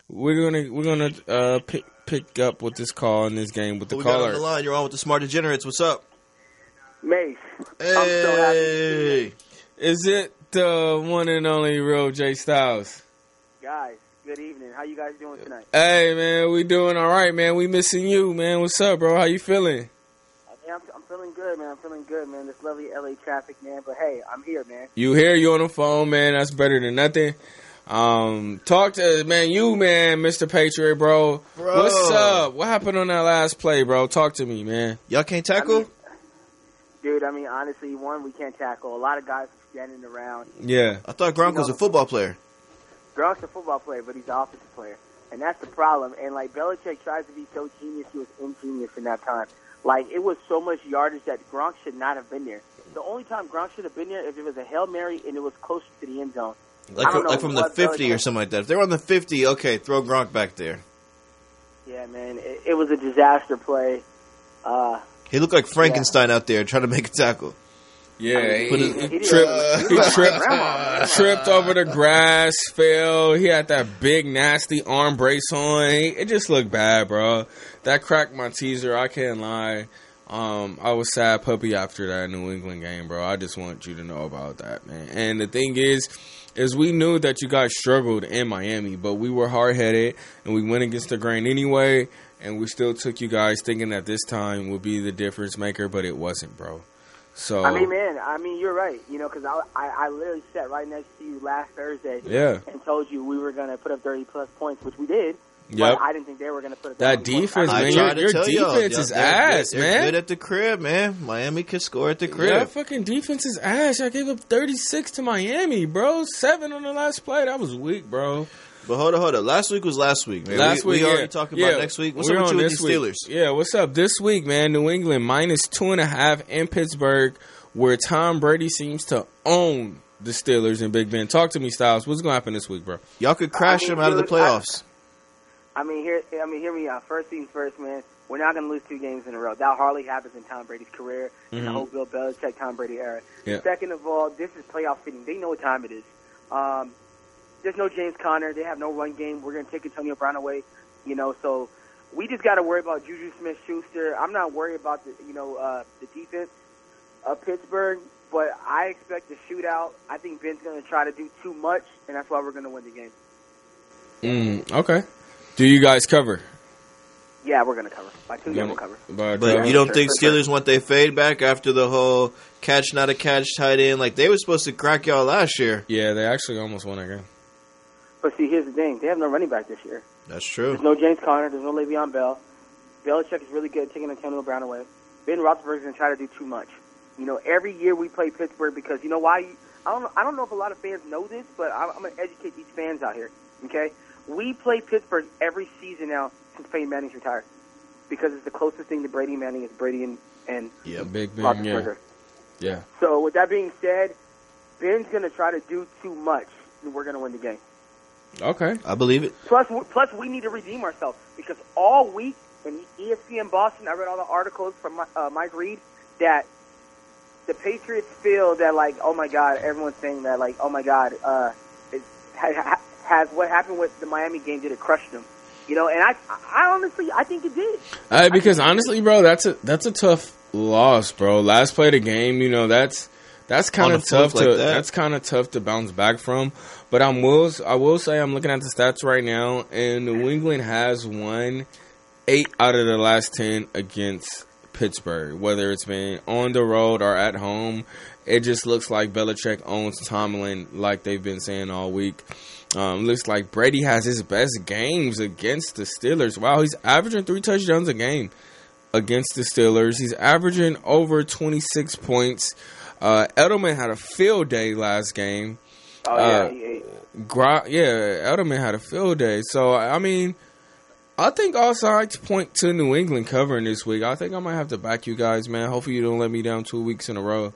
Speaker 2: We're gonna pick up with this call in this game with the caller.
Speaker 3: We got on the line. You're on with the Smart Degenerates. What's up?
Speaker 4: Mace.
Speaker 3: Hey.
Speaker 4: I'm so happy.
Speaker 2: Is it the one and only real Jay Styles?
Speaker 4: Guys, good evening. How you guys doing tonight?
Speaker 2: Hey, man, we doing all right, man. We missing you, man. What's up, bro? How you feeling?
Speaker 4: I'm feeling good, man. I'm feeling good, man. This lovely LA traffic, man. But, hey, I'm here, man.
Speaker 2: You here? You on the phone, man. That's better than nothing. Talk to, man, Mr. Patriot, bro. What's up? What happened on that last play, bro? Talk to me, man.
Speaker 3: Y'all can't tackle?
Speaker 4: I mean, honestly, we can't tackle. A lot of guys are standing around.
Speaker 2: Yeah.
Speaker 3: I thought Gronk was a football player.
Speaker 4: Gronk's a football player, but he's an offensive player. And that's the problem. And, like, Belichick tries to be so genius, he was ingenious in that time. Like, it was so much yardage that Gronk should not have been there. The only time Gronk should have been there if it was a Hail Mary and it was closer to the end zone.
Speaker 3: Like from the 50 or something like that. If they were on the 50, okay, throw Gronk back there.
Speaker 4: Yeah, man. It was a disaster play.
Speaker 3: He looked like Frankenstein out there trying to make a tackle.
Speaker 2: Yeah, he tripped over the grass, fell. He had that big, nasty arm brace on. It just looked bad, bro. That cracked my teaser. I can't lie. I was sad puppy after that New England game, bro. I just want you to know about that, man. And the thing is we knew that you guys struggled in Miami, but we were hard-headed, and we went against the grain anyway, and we still took you guys thinking that this time would be the difference maker, but it wasn't, bro. So
Speaker 4: I mean, you're right. You know, because I literally sat right next to you last Thursday, and told you we were going to put up 30-plus points, which we did.
Speaker 2: Yep.
Speaker 4: But I didn't think they were going to put up
Speaker 2: that defense, man. Your defense is ass, man.
Speaker 3: They're good at the crib, man. Miami can score at the crib.
Speaker 2: That fucking defense is ass. I gave up 36 to Miami, bro. 7 on the last play. That was weak, bro.
Speaker 3: But hold on. Last week was last week, man. We already talking about next week. What's up with you and the Steelers?
Speaker 2: Yeah, what's up this week, man? New England minus 2.5 in Pittsburgh, where Tom Brady seems to own the Steelers in Big Ben. Talk to me, Styles. What's going to happen this week, bro?
Speaker 3: Y'all could crash them out of the playoffs.
Speaker 4: Hear me out. First things first, man. We're not going to lose 2 games in a row. That hardly happens in Tom Brady's career, in the whole Bill Belichick, Tom Brady era.
Speaker 2: Yeah.
Speaker 4: Second of all, this is playoff fitting. They know what time it is. There's no James Conner. They have no run game. We're going to take Antonio Brown away, so we just got to worry about Juju Smith-Schuster. I'm not worried about the defense of Pittsburgh, but I expect a shootout. I think Ben's going to try to do too much, and that's why we're going to win the game.
Speaker 2: Okay. Do you guys cover?
Speaker 4: Yeah, we're going to cover. By 2 games, we'll cover.
Speaker 3: But you don't think Steelers want their fade back after the whole catch, not a catch tight end? Like, they were supposed to crack y'all last year.
Speaker 2: Yeah, they actually almost won that game.
Speaker 4: But see, here's the thing. They have no running back this year.
Speaker 3: That's true.
Speaker 4: There's no James Conner. There's no Le'Veon Bell. Belichick is really good at taking Antonio Brown away. Ben Roethlisberger's going to try to do too much. Every year we play Pittsburgh because you know why? I don't know if a lot of fans know this, but I'm going to educate these fans out here, okay? We play Pittsburgh every season now since Peyton Manning's retired because it's the closest thing to Brady Manning is Brady and
Speaker 2: Big Ben,
Speaker 4: Roethlisberger.
Speaker 2: Yeah.
Speaker 4: So with that being said, Ben's going to try to do too much, and we're going to win the game.
Speaker 2: Okay.
Speaker 3: I believe it.
Speaker 4: Plus, we need to redeem ourselves because all week in ESPN Boston, I read all the articles from Mike Reed that the Patriots feel that, like, oh, my God, everyone's saying that, like, oh, my God, has what happened with the Miami game, did it crush them? You know, and I honestly, I think it did.
Speaker 2: Because honestly, bro, that's a tough loss, bro. Last play of the game, you know, that's kind of tough that's kind of tough to bounce back from. But I will say I'm looking at the stats right now, and New England has won 8 out of the last 10 against Pittsburgh, whether it's been on the road or at home. It just looks like Belichick owns Tomlin, like they've been saying all week. Looks like Brady has his best games against the Steelers. Wow, he's averaging 3 touchdowns a game against the Steelers. He's averaging over 26 points. Edelman had a field day last game. Edelman had a field day. So, I mean, I think all sides point to New England covering this week. I think I might have to back you guys, man. Hopefully you don't let me down 2 weeks in a row.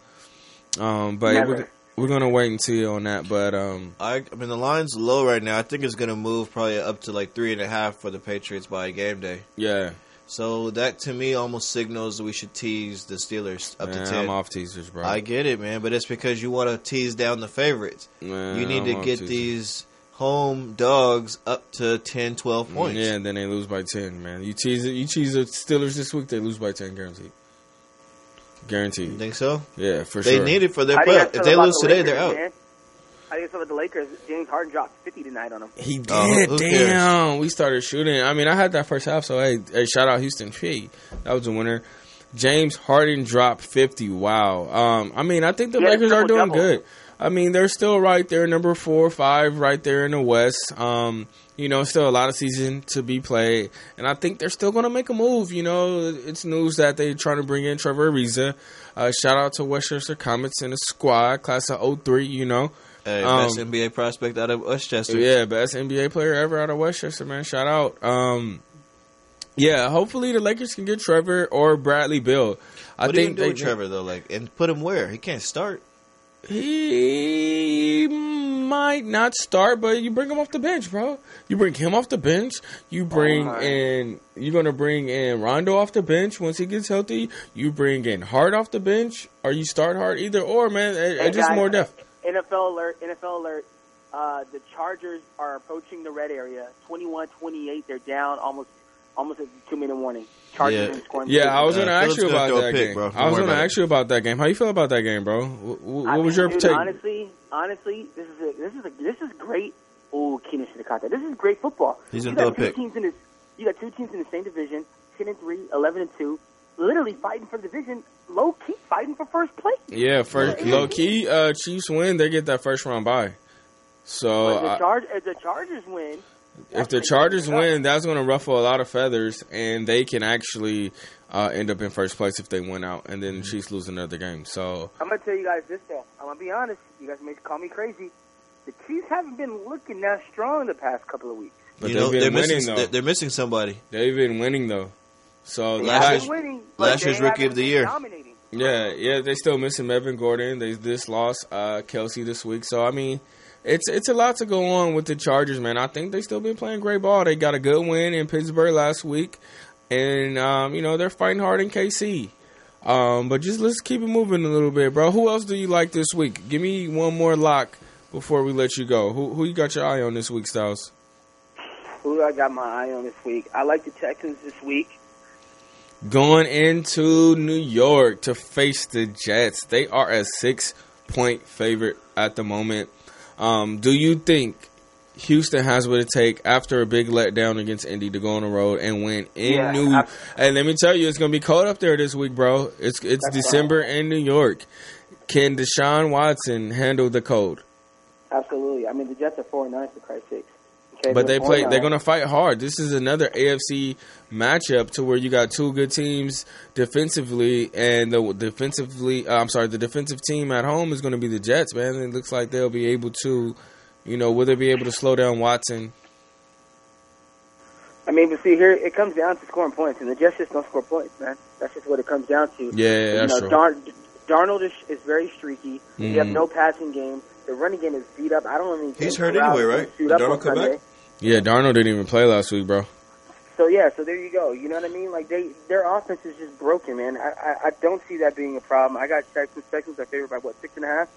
Speaker 2: But we're going to wait and see on that. But
Speaker 3: I mean, the line's low right now. I think it's going to move probably up to like 3.5 for the Patriots by game day.
Speaker 2: Yeah.
Speaker 3: So that, to me, almost signals that we should tease the Steelers up to 10.
Speaker 2: I'm off teasers, bro.
Speaker 3: I get it, man, but it's because you want to tease down the favorites.
Speaker 2: Man,
Speaker 3: you need to get these home dogs up to 10, 12 points.
Speaker 2: Yeah, and then they lose by 10, man. You tease the Steelers this week, they lose by 10, guaranteed.
Speaker 3: You think so?
Speaker 2: Yeah, for
Speaker 3: sure. They need it for their playoff. If they lose today, they're out.
Speaker 4: Man. I think it's over the Lakers. James Harden dropped 50 tonight on them.
Speaker 2: He did. Damn. We started shooting. I mean, I had that first half, so hey, shout out Houston. That was a winner. James Harden dropped 50. Wow. I mean, I think the Lakers are doing good. I mean, they're still right there, number 4 or 5, right there in the West. You know, still a lot of season to be played, and I think they're still going to make a move. You know, it's news that they're trying to bring in Trevor Ariza. Shout out to Westchester Comets in the squad, class of 03, you know.
Speaker 3: Hey, best NBA prospect out of Westchester.
Speaker 2: Yeah, best NBA player ever out of Westchester, man. Shout out. Yeah, hopefully the Lakers can get Trevor or Bradley Beal.
Speaker 3: What do you do with Trevor, though? Like, and put him where? He can't start.
Speaker 2: He might not start, but you bring him off the bench, bro. You bring him off the bench. You're going to bring in Rondo off the bench once he gets healthy. You bring in Hart off the bench, or you start Hart. Either or, man. It's just more depth.
Speaker 4: NFL alert. The Chargers are approaching the red area. 21-28. They're down almost a 2-minute warning. Chargers in scoring.
Speaker 2: Yeah, I was going to ask you about that game. I was going to ask you about that game. How you feel about that game, bro? What was your take?
Speaker 4: Honestly, this is great. Oh, Keenan should have caught that. This is great football.
Speaker 3: He's a throw pick.
Speaker 4: You got 2 teams in the same division, 10-3, 11-2, literally fighting for the division. Low key fighting for first place.
Speaker 2: Yeah, low key. Chiefs win, they get that first round bye. So
Speaker 4: if the Chargers win.
Speaker 2: If the Chargers win, that's going to ruffle a lot of feathers, and they can actually end up in first place if they win out, and then the Chiefs lose another game. So
Speaker 4: I'm going to tell you guys this, though. I'm going to be honest. You guys may call me crazy. The Chiefs haven't been looking that strong the past couple of weeks.
Speaker 2: But they're winning, though.
Speaker 3: They're missing somebody.
Speaker 2: They've been winning, though. So
Speaker 3: last year's Rookie of the Year.
Speaker 4: Dominating.
Speaker 2: Yeah, they still missing Melvin Gordon. They just lost Kelsey this week. So, I mean, it's a lot to go on with the Chargers, man. I think they still been playing great ball. They got a good win in Pittsburgh last week. And, they're fighting hard in KC. But just let's keep it moving a little bit, bro. Who else do you like this week? Give me one more lock before we let you go. Who you got your eye on this week, Styles?
Speaker 4: Who do I got my eye on this week? I like the Texans this week.
Speaker 2: Going into New York to face the Jets. They are a 6-point favorite at the moment. Do you think Houston has what it takes after a big letdown against Indy to go on the road and win in New York? And let me tell you, it's going to be cold up there this week, bro. It's December in New York. Can Deshaun Watson handle the cold?
Speaker 4: Absolutely. I mean, the Jets are 4-9 for Christ's sake. Okay,
Speaker 2: but they're going to fight hard. This is another AFC matchup to where you got 2 good teams defensively, and the defensive team at home is going to be the Jets, man. It looks like they'll be able to, will they be able to slow down Watson?
Speaker 4: I mean, but see, here it comes down to scoring points, and the Jets just don't score points, man. That's just what it comes down to.
Speaker 2: Yeah, that's true.
Speaker 4: Darnold is very streaky. We have no passing game. The running game is beat up. I don't even.
Speaker 3: He's hurt anyway, right? Did Darnold come back?
Speaker 2: Yeah, Darnold didn't even play last week, bro.
Speaker 4: So there you go. You know what I mean? Like their offense is just broken, man. I don't see that being a problem. I got Texans are favored by what, 6.5?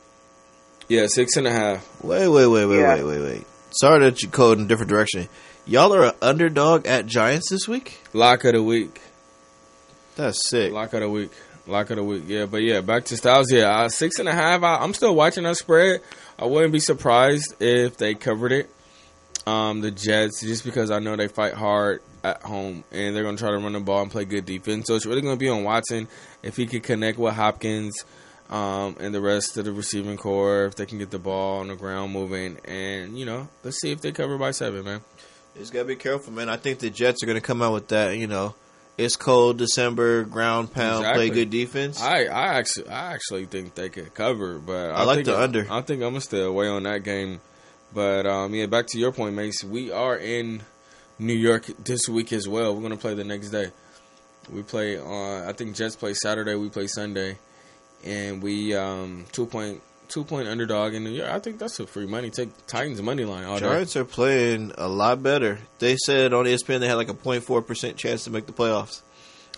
Speaker 2: Yeah, 6.5.
Speaker 3: Wait. Sorry that you code in a different direction. Y'all are an underdog at Giants this week?
Speaker 2: Lock of the week.
Speaker 3: That's sick.
Speaker 2: Lock of the week. Yeah, but yeah, back to Styles. Yeah, 6.5. I'm still watching that spread. I wouldn't be surprised if they covered it. The Jets, just because I know they fight hard at home and they're going to try to run the ball and play good defense. So it's really going to be on Watson if he can connect with Hopkins and the rest of the receiving core, if they can get the ball on the ground moving. And, let's see if they cover by 7, man.
Speaker 3: Just got to be careful, man. I think the Jets are going to come out with that, it's cold December, ground pound, play good defense.
Speaker 2: I actually think they could cover, but
Speaker 3: I like the under.
Speaker 2: I think I'm going to stay away on that game. But, back to your point, Mace. We are in New York this week as well. We're going to play the next day. We play on, I think Jets play Saturday, we play Sunday. And we, 2-point underdog in New York. I think that's a free money. Take Titans money line all day.
Speaker 3: Giants are playing a lot better. They said on ESPN they had like a 0.4% chance to make the playoffs.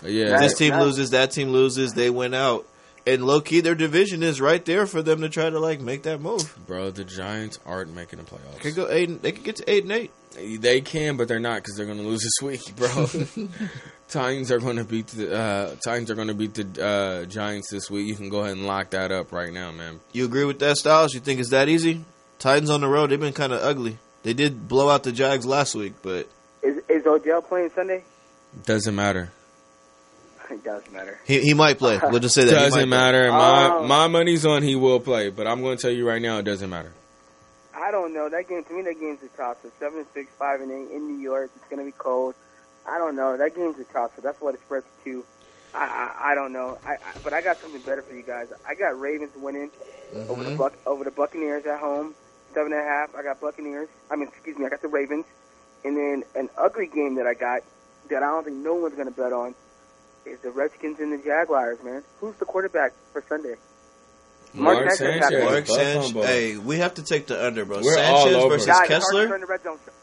Speaker 2: Yeah.
Speaker 3: This team loses, that team loses, they win out. And low-key, their division is right there for them to try to, make that move.
Speaker 2: Bro, the Giants aren't making the playoffs.
Speaker 3: They can get to 8-8.
Speaker 2: They can, but they're not because they're going to lose this week, bro. Titans are going to beat the Giants this week. You can go ahead and lock that up right now, man.
Speaker 3: You agree with that, Styles? You think it's that easy? Titans on the road, they've been kind of ugly. They did blow out the Jags last week, but...
Speaker 4: Is Odell playing Sunday?
Speaker 2: Doesn't matter.
Speaker 4: It does matter.
Speaker 3: He might play. We'll just say that.
Speaker 2: Doesn't matter. My money's on he will play, but I'm going to tell you right now it doesn't matter.
Speaker 4: I don't know. That game, to me, that game's a toss. So 7-6, 5-8 in New York. It's going to be cold. I don't know. That game's a toss. So that's what it spreads to. I don't know. But I got something better for you guys. I got Ravens winning over the Buccaneers at home, 7.5. I got Buccaneers. I got the Ravens. And then an ugly game that I got that I don't think no one's going to bet on is the Redskins and the Jaguars, man. Who's the quarterback for Sunday?
Speaker 2: Mark Sanchez.
Speaker 3: Mark Sanchez. Hey, we have to take the under, bro.
Speaker 2: We're
Speaker 3: Sanchez
Speaker 2: all over.
Speaker 3: versus
Speaker 4: Guys,
Speaker 3: Kessler.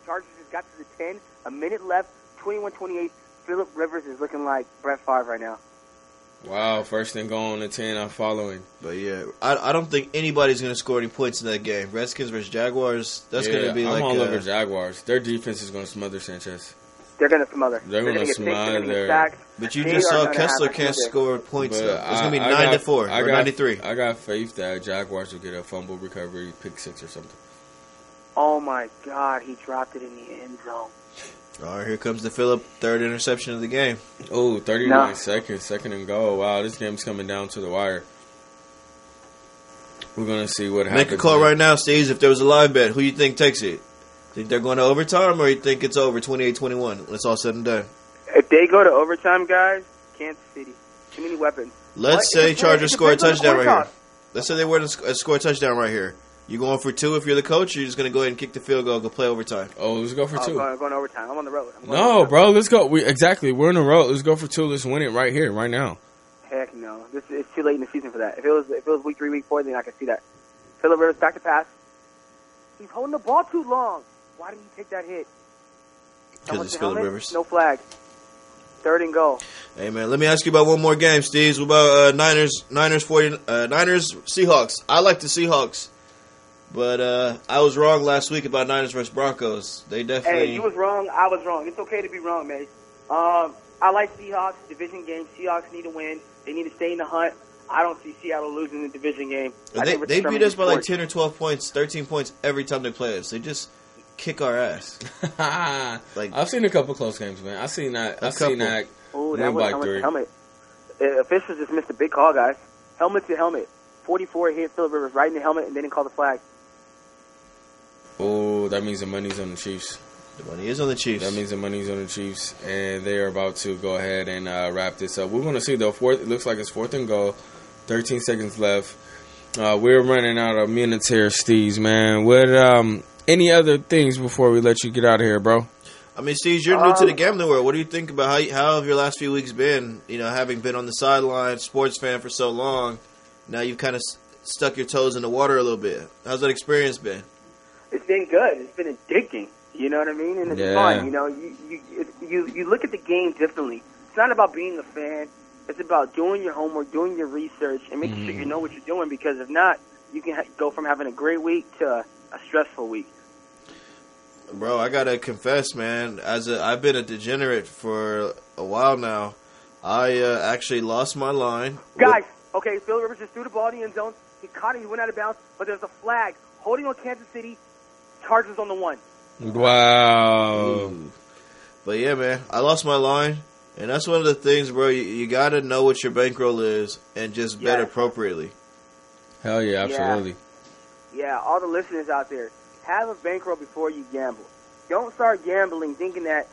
Speaker 4: Chargers just got to the 10. A minute left. 21-28. Phillip Rivers is looking like Brett Favre right now.
Speaker 2: Wow, first and goal on the 10. I'm following.
Speaker 3: But yeah, I don't think anybody's going to score any points in that game. Redskins versus Jaguars. That's going to be
Speaker 2: I'm all over Jaguars. Their defense is going to smother Sanchez.
Speaker 4: They're going to smother.
Speaker 2: They're going to smother.
Speaker 3: But you just saw Kessler can't score points. It's going to be 9-4 or 93.
Speaker 2: I got faith that Jaguars will get a fumble recovery, pick 6 or something.
Speaker 4: Oh my God, he dropped it in the end zone.
Speaker 3: All right, here comes the Phillip, third interception of the game.
Speaker 2: Oh, 39 seconds, second and goal. Wow, this game's coming down to the wire. We're going to see what happens.
Speaker 3: Make a call right now, Steve. If there was a live bet, who you think takes it? Think they're going to overtime, or you think it's over 28-21 when it's all said and done?
Speaker 4: If they go to overtime, guys, Kansas City. Too many weapons.
Speaker 3: Let's say Chargers score a touchdown right here. Let's say they were to score a touchdown right here. You going for 2 if you're the coach, or you're just going to go ahead and kick the field goal, go play overtime?
Speaker 2: Oh, let's go for 2.
Speaker 4: I'm going overtime. I'm on the road.
Speaker 2: No, bro, let's go. Exactly, we're on the road. Let's go for 2. Let's win it right here, right now.
Speaker 4: Heck no. It's too late in the season for that. If it was week 3, week 4, then I could see that. Phillip Rivers back to pass. He's holding the ball too long. Why didn't he take that hit?
Speaker 3: Because it's Phillip Rivers.
Speaker 4: No flag. Third and goal.
Speaker 3: Hey, man, let me ask you about one more game, Steve. What about Niners, Seahawks? I like the Seahawks. But I was wrong last week about Niners versus Broncos. They definitely...
Speaker 4: Hey, you was wrong. I was wrong. It's okay to be wrong, man. I like Seahawks. Division game. Seahawks need to win. They need to stay in the hunt. I don't see Seattle losing the division game.
Speaker 3: They beat us by like 10 or 12 points, 13 points every time they play us. They just kick our ass.
Speaker 2: I've seen a couple close games, man. I've seen that.
Speaker 4: Oh, that was helmet. Officials just missed a big call, guys. Helmet to helmet. 44 hit Phillip Rivers right in the helmet, and they didn't call the flag.
Speaker 2: Oh, that means the money's on the Chiefs.
Speaker 3: The money is on the Chiefs.
Speaker 2: That means the money's on the Chiefs, and they are about to go ahead and wrap this up. We're going to see, though, it looks like it's 4th and goal, 13 seconds left. We're running out of minutes here, Steez, man. What, any other things before we let you get out of here, bro?
Speaker 3: I mean, Steve, you're new to the gambling world. What do you think about how have your last few weeks been? You know, having been on the sideline, sports fan for so long, now you've kind of stuck your toes in the water a little bit. How's that experience been?
Speaker 4: It's been good. It's been addicting. You know what I mean? And it's fun. You know, you look at the game differently. It's not about being a fan. It's about doing your homework, doing your research, and making sure you know what you're doing. Because if not, you can go from having a great week to a stressful week.
Speaker 3: Bro, I gotta confess, man. I've been a degenerate for a while now. I actually lost my line.
Speaker 4: Guys, okay, Phil Rivers just threw the ball in the end zone. He caught it. He went out of bounds, but there's a flag holding on Kansas City. Chargers on the 1.
Speaker 2: Wow.
Speaker 3: Ooh. But yeah, man, I lost my line, and that's one of the things, bro. You gotta know what your bankroll is and just bet appropriately.
Speaker 2: Hell yeah, absolutely.
Speaker 4: Yeah, all the listeners out there, have a bankroll before you gamble. Don't start gambling thinking that,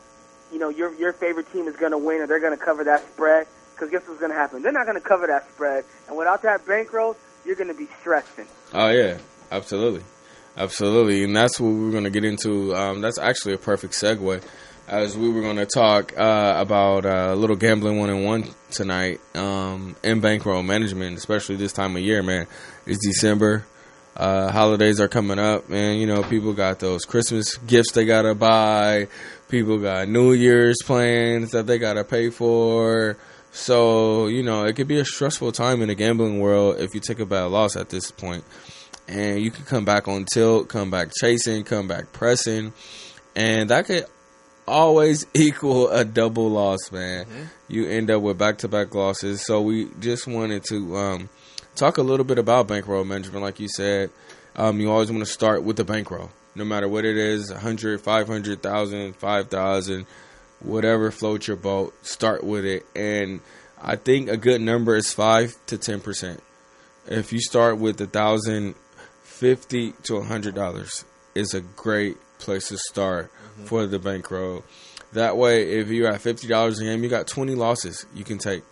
Speaker 4: you know, your favorite team is going to win or they're going to cover that spread, because guess what's going to happen? They're not going to cover that spread, and without that bankroll, you're going to be stressing.
Speaker 2: Oh, yeah, absolutely. Absolutely, and that's what we're going to get into. That's actually a perfect segue, as we were going to talk about a little gambling 1-on-1 tonight in bankroll management, especially this time of year, man. It's December. Holidays are coming up, man. You know, people got those Christmas gifts they got to buy. People got New Year's plans that they got to pay for. So, you know, it could be a stressful time in the gambling world if you take a bad loss at this point. And you can come back on tilt, come back chasing, come back pressing. And that could always equal a double loss, man. Mm-hmm. You end up with back-to-back losses. So we just wanted to talk a little bit about bankroll management. Like you said, you always want to start with the bankroll. No matter what it is, 100, 500,000, 5,000, whatever floats your boat, start with it. And I think a good number is 5 to 10%. If you start with $1,050 to $100 is a great place to start for the bankroll. That way, if you're at $50 a game, you got 20 losses you can take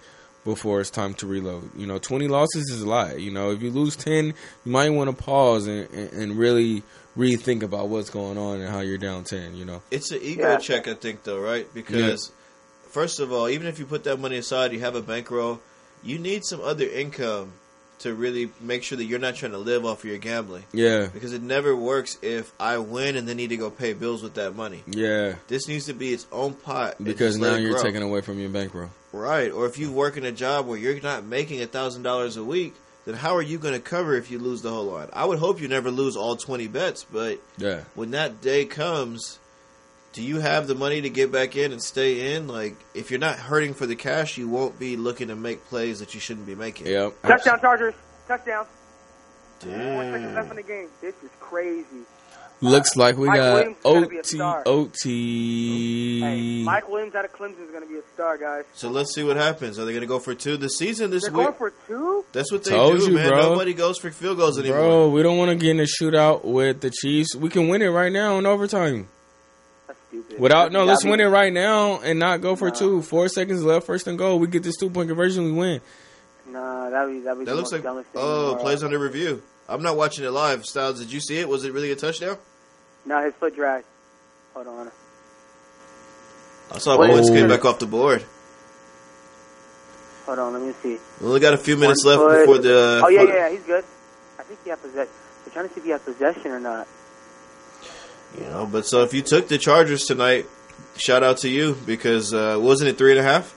Speaker 2: before it's time to reload. You know, 20 losses is a lot. You know, if you lose 10, you might want to pause and really rethink about what's going on and how you're down 10, you know.
Speaker 3: It's an ego check, I think, though, right? Because, first of all, even if you put that money aside, you have a bankroll, you need some other income to really make sure that you're not trying to live off of your gambling.
Speaker 2: Yeah.
Speaker 3: Because it never works if I win and then need to go pay bills with that money.
Speaker 2: Yeah.
Speaker 3: This needs to be its own pot.
Speaker 2: Because now you're taking away from your bankroll.
Speaker 3: Right. Or if you work in a job where you're not making $1,000 a week, then how are you going to cover if you lose the whole lot? I would hope you never lose all 20 bets, but when that day comes, do you have the money to get back in and stay in? Like, if you're not hurting for the cash, you won't be looking to make plays that you shouldn't be making.
Speaker 2: Yep.
Speaker 4: Touchdown, Chargers. Touchdown.
Speaker 3: Damn.
Speaker 4: 4 seconds left in the game. This is crazy.
Speaker 2: Looks like we got OT.
Speaker 4: Hey, Mike Williams out of Clemson is going to be a star, guys.
Speaker 3: So let's see what happens. Are they going to go for 2 this season this
Speaker 4: They're
Speaker 3: week?
Speaker 4: Going for 2?
Speaker 3: That's what they
Speaker 2: Told
Speaker 3: do,
Speaker 2: you,
Speaker 3: man.
Speaker 2: bro.
Speaker 3: Nobody goes for field goals anymore.
Speaker 2: Bro, we don't want to get in a shootout with the Chiefs. We can win it right now in overtime.
Speaker 4: That's stupid.
Speaker 2: Let's win it right now and not go for 2. 4 seconds left, first and goal. We get this 2-point conversion, we win.
Speaker 4: Nah, that'd be
Speaker 3: that
Speaker 4: the
Speaker 3: looks like
Speaker 4: dumbest thing
Speaker 3: plays under review. I'm not watching it live. Styles, did you see it? Was it really a touchdown?
Speaker 4: No, his foot dragged. Hold on.
Speaker 3: I saw points came back off the board.
Speaker 4: Hold on, let me see.
Speaker 3: We only got a few minutes left before the...
Speaker 4: Oh, yeah, he's good. I think he had possession. They're trying to see if he has possession or not.
Speaker 3: You know, but so if you took the Chargers tonight, shout out to you, because wasn't it 3.5?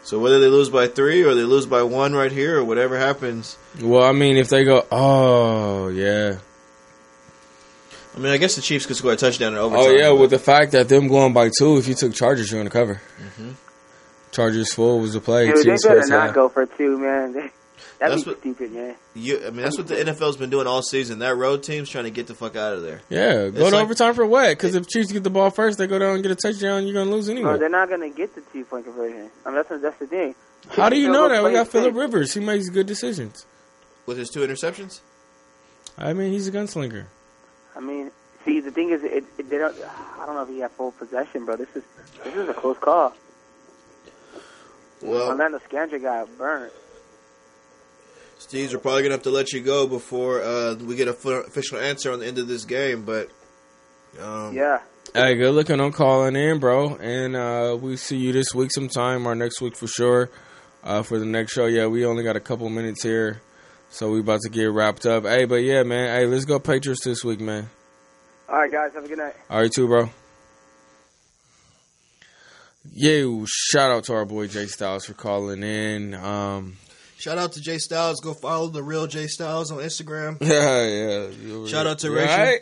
Speaker 3: So whether they lose by 3 or they lose by 1 right here or whatever happens...
Speaker 2: Well, I mean, if they go... Oh, yeah.
Speaker 3: I mean, I guess the Chiefs could score a touchdown in overtime.
Speaker 2: Oh, yeah, with the fact that them going by 2, if you took Chargers, you're going to cover.
Speaker 3: Mm-hmm.
Speaker 2: Chargers full was the play.
Speaker 4: Dude, they better not go for 2, man. That'd be stupid, man.
Speaker 3: That's what the NFL's been doing all season. That road team's trying to get the fuck out of there.
Speaker 2: Yeah, go to overtime for what? Because if Chiefs get the ball first, they go down and get a touchdown, you're going to lose anyway.
Speaker 4: No, they're not going to get the 2-point conversion. I mean, that's the thing.
Speaker 2: How do you know that? We got Phillip Rivers. He makes good decisions.
Speaker 3: With his 2 interceptions?
Speaker 2: I mean, he's a gunslinger.
Speaker 4: I mean... See, the thing is, they don't. I don't know if he had full possession, bro. This is a close call.
Speaker 3: Well,
Speaker 4: Orlando Scandrick got burned.
Speaker 3: Steves, we're probably gonna have to let you go before we get a official answer on the end of this game. But
Speaker 4: yeah.
Speaker 2: Hey, good looking on calling in, bro. And we see you this week sometime, or next week for sure. For the next show, yeah, we only got a couple minutes here So we about to get wrapped up. Hey, but yeah, man. Hey, let's go Patriots this week, man.
Speaker 4: All right, guys. Have a good night.
Speaker 2: All right, too, bro. Yeah, shout out to our boy Jay Styles for calling in.
Speaker 3: Shout out to Jay Styles. Go follow the real Jay Styles on Instagram.
Speaker 2: Yeah.
Speaker 3: Shout out to Rachel.
Speaker 2: Right?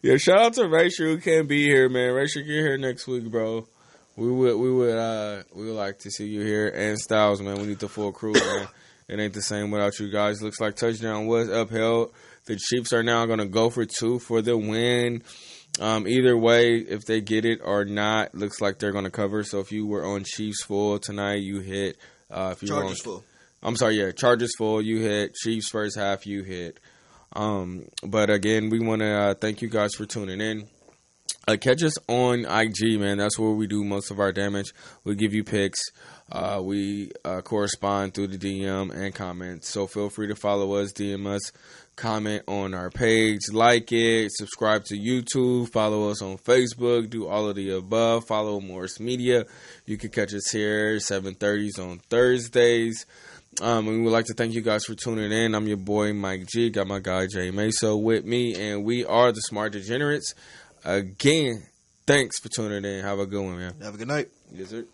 Speaker 2: Yeah, shout out to Rachel who can't be here, man. Rachel, get here next week, bro. We would like to see you here. And Styles, man. We need the full crew, man. It ain't the same without you guys. Looks like touchdown was upheld. The Chiefs are now going to go for 2 for the win. Either way, if they get it or not, looks like they're going to cover. So if you were on Chiefs full tonight, you hit. If you
Speaker 3: Chargers full.
Speaker 2: I'm sorry, yeah, Chargers full, you hit. Chiefs first half, you hit. But again, we want to thank you guys for tuning in. Catch us on IG, man. That's where we do most of our damage. We give you picks. We correspond through the DM and comments. So feel free to follow us, DM us, comment on our page, like it, subscribe to YouTube, follow us on Facebook, do all of the above. Follow Morris Media. You can catch us here 7:30s on Thursdays. And we would like to thank you guys for tuning in. I'm your boy Mike G. Got my guy Jay Meso with me, and we are the Smart Degenerates. Again, thanks for tuning in. Have a good one, man.
Speaker 3: Have a good night.
Speaker 2: Yes, sir.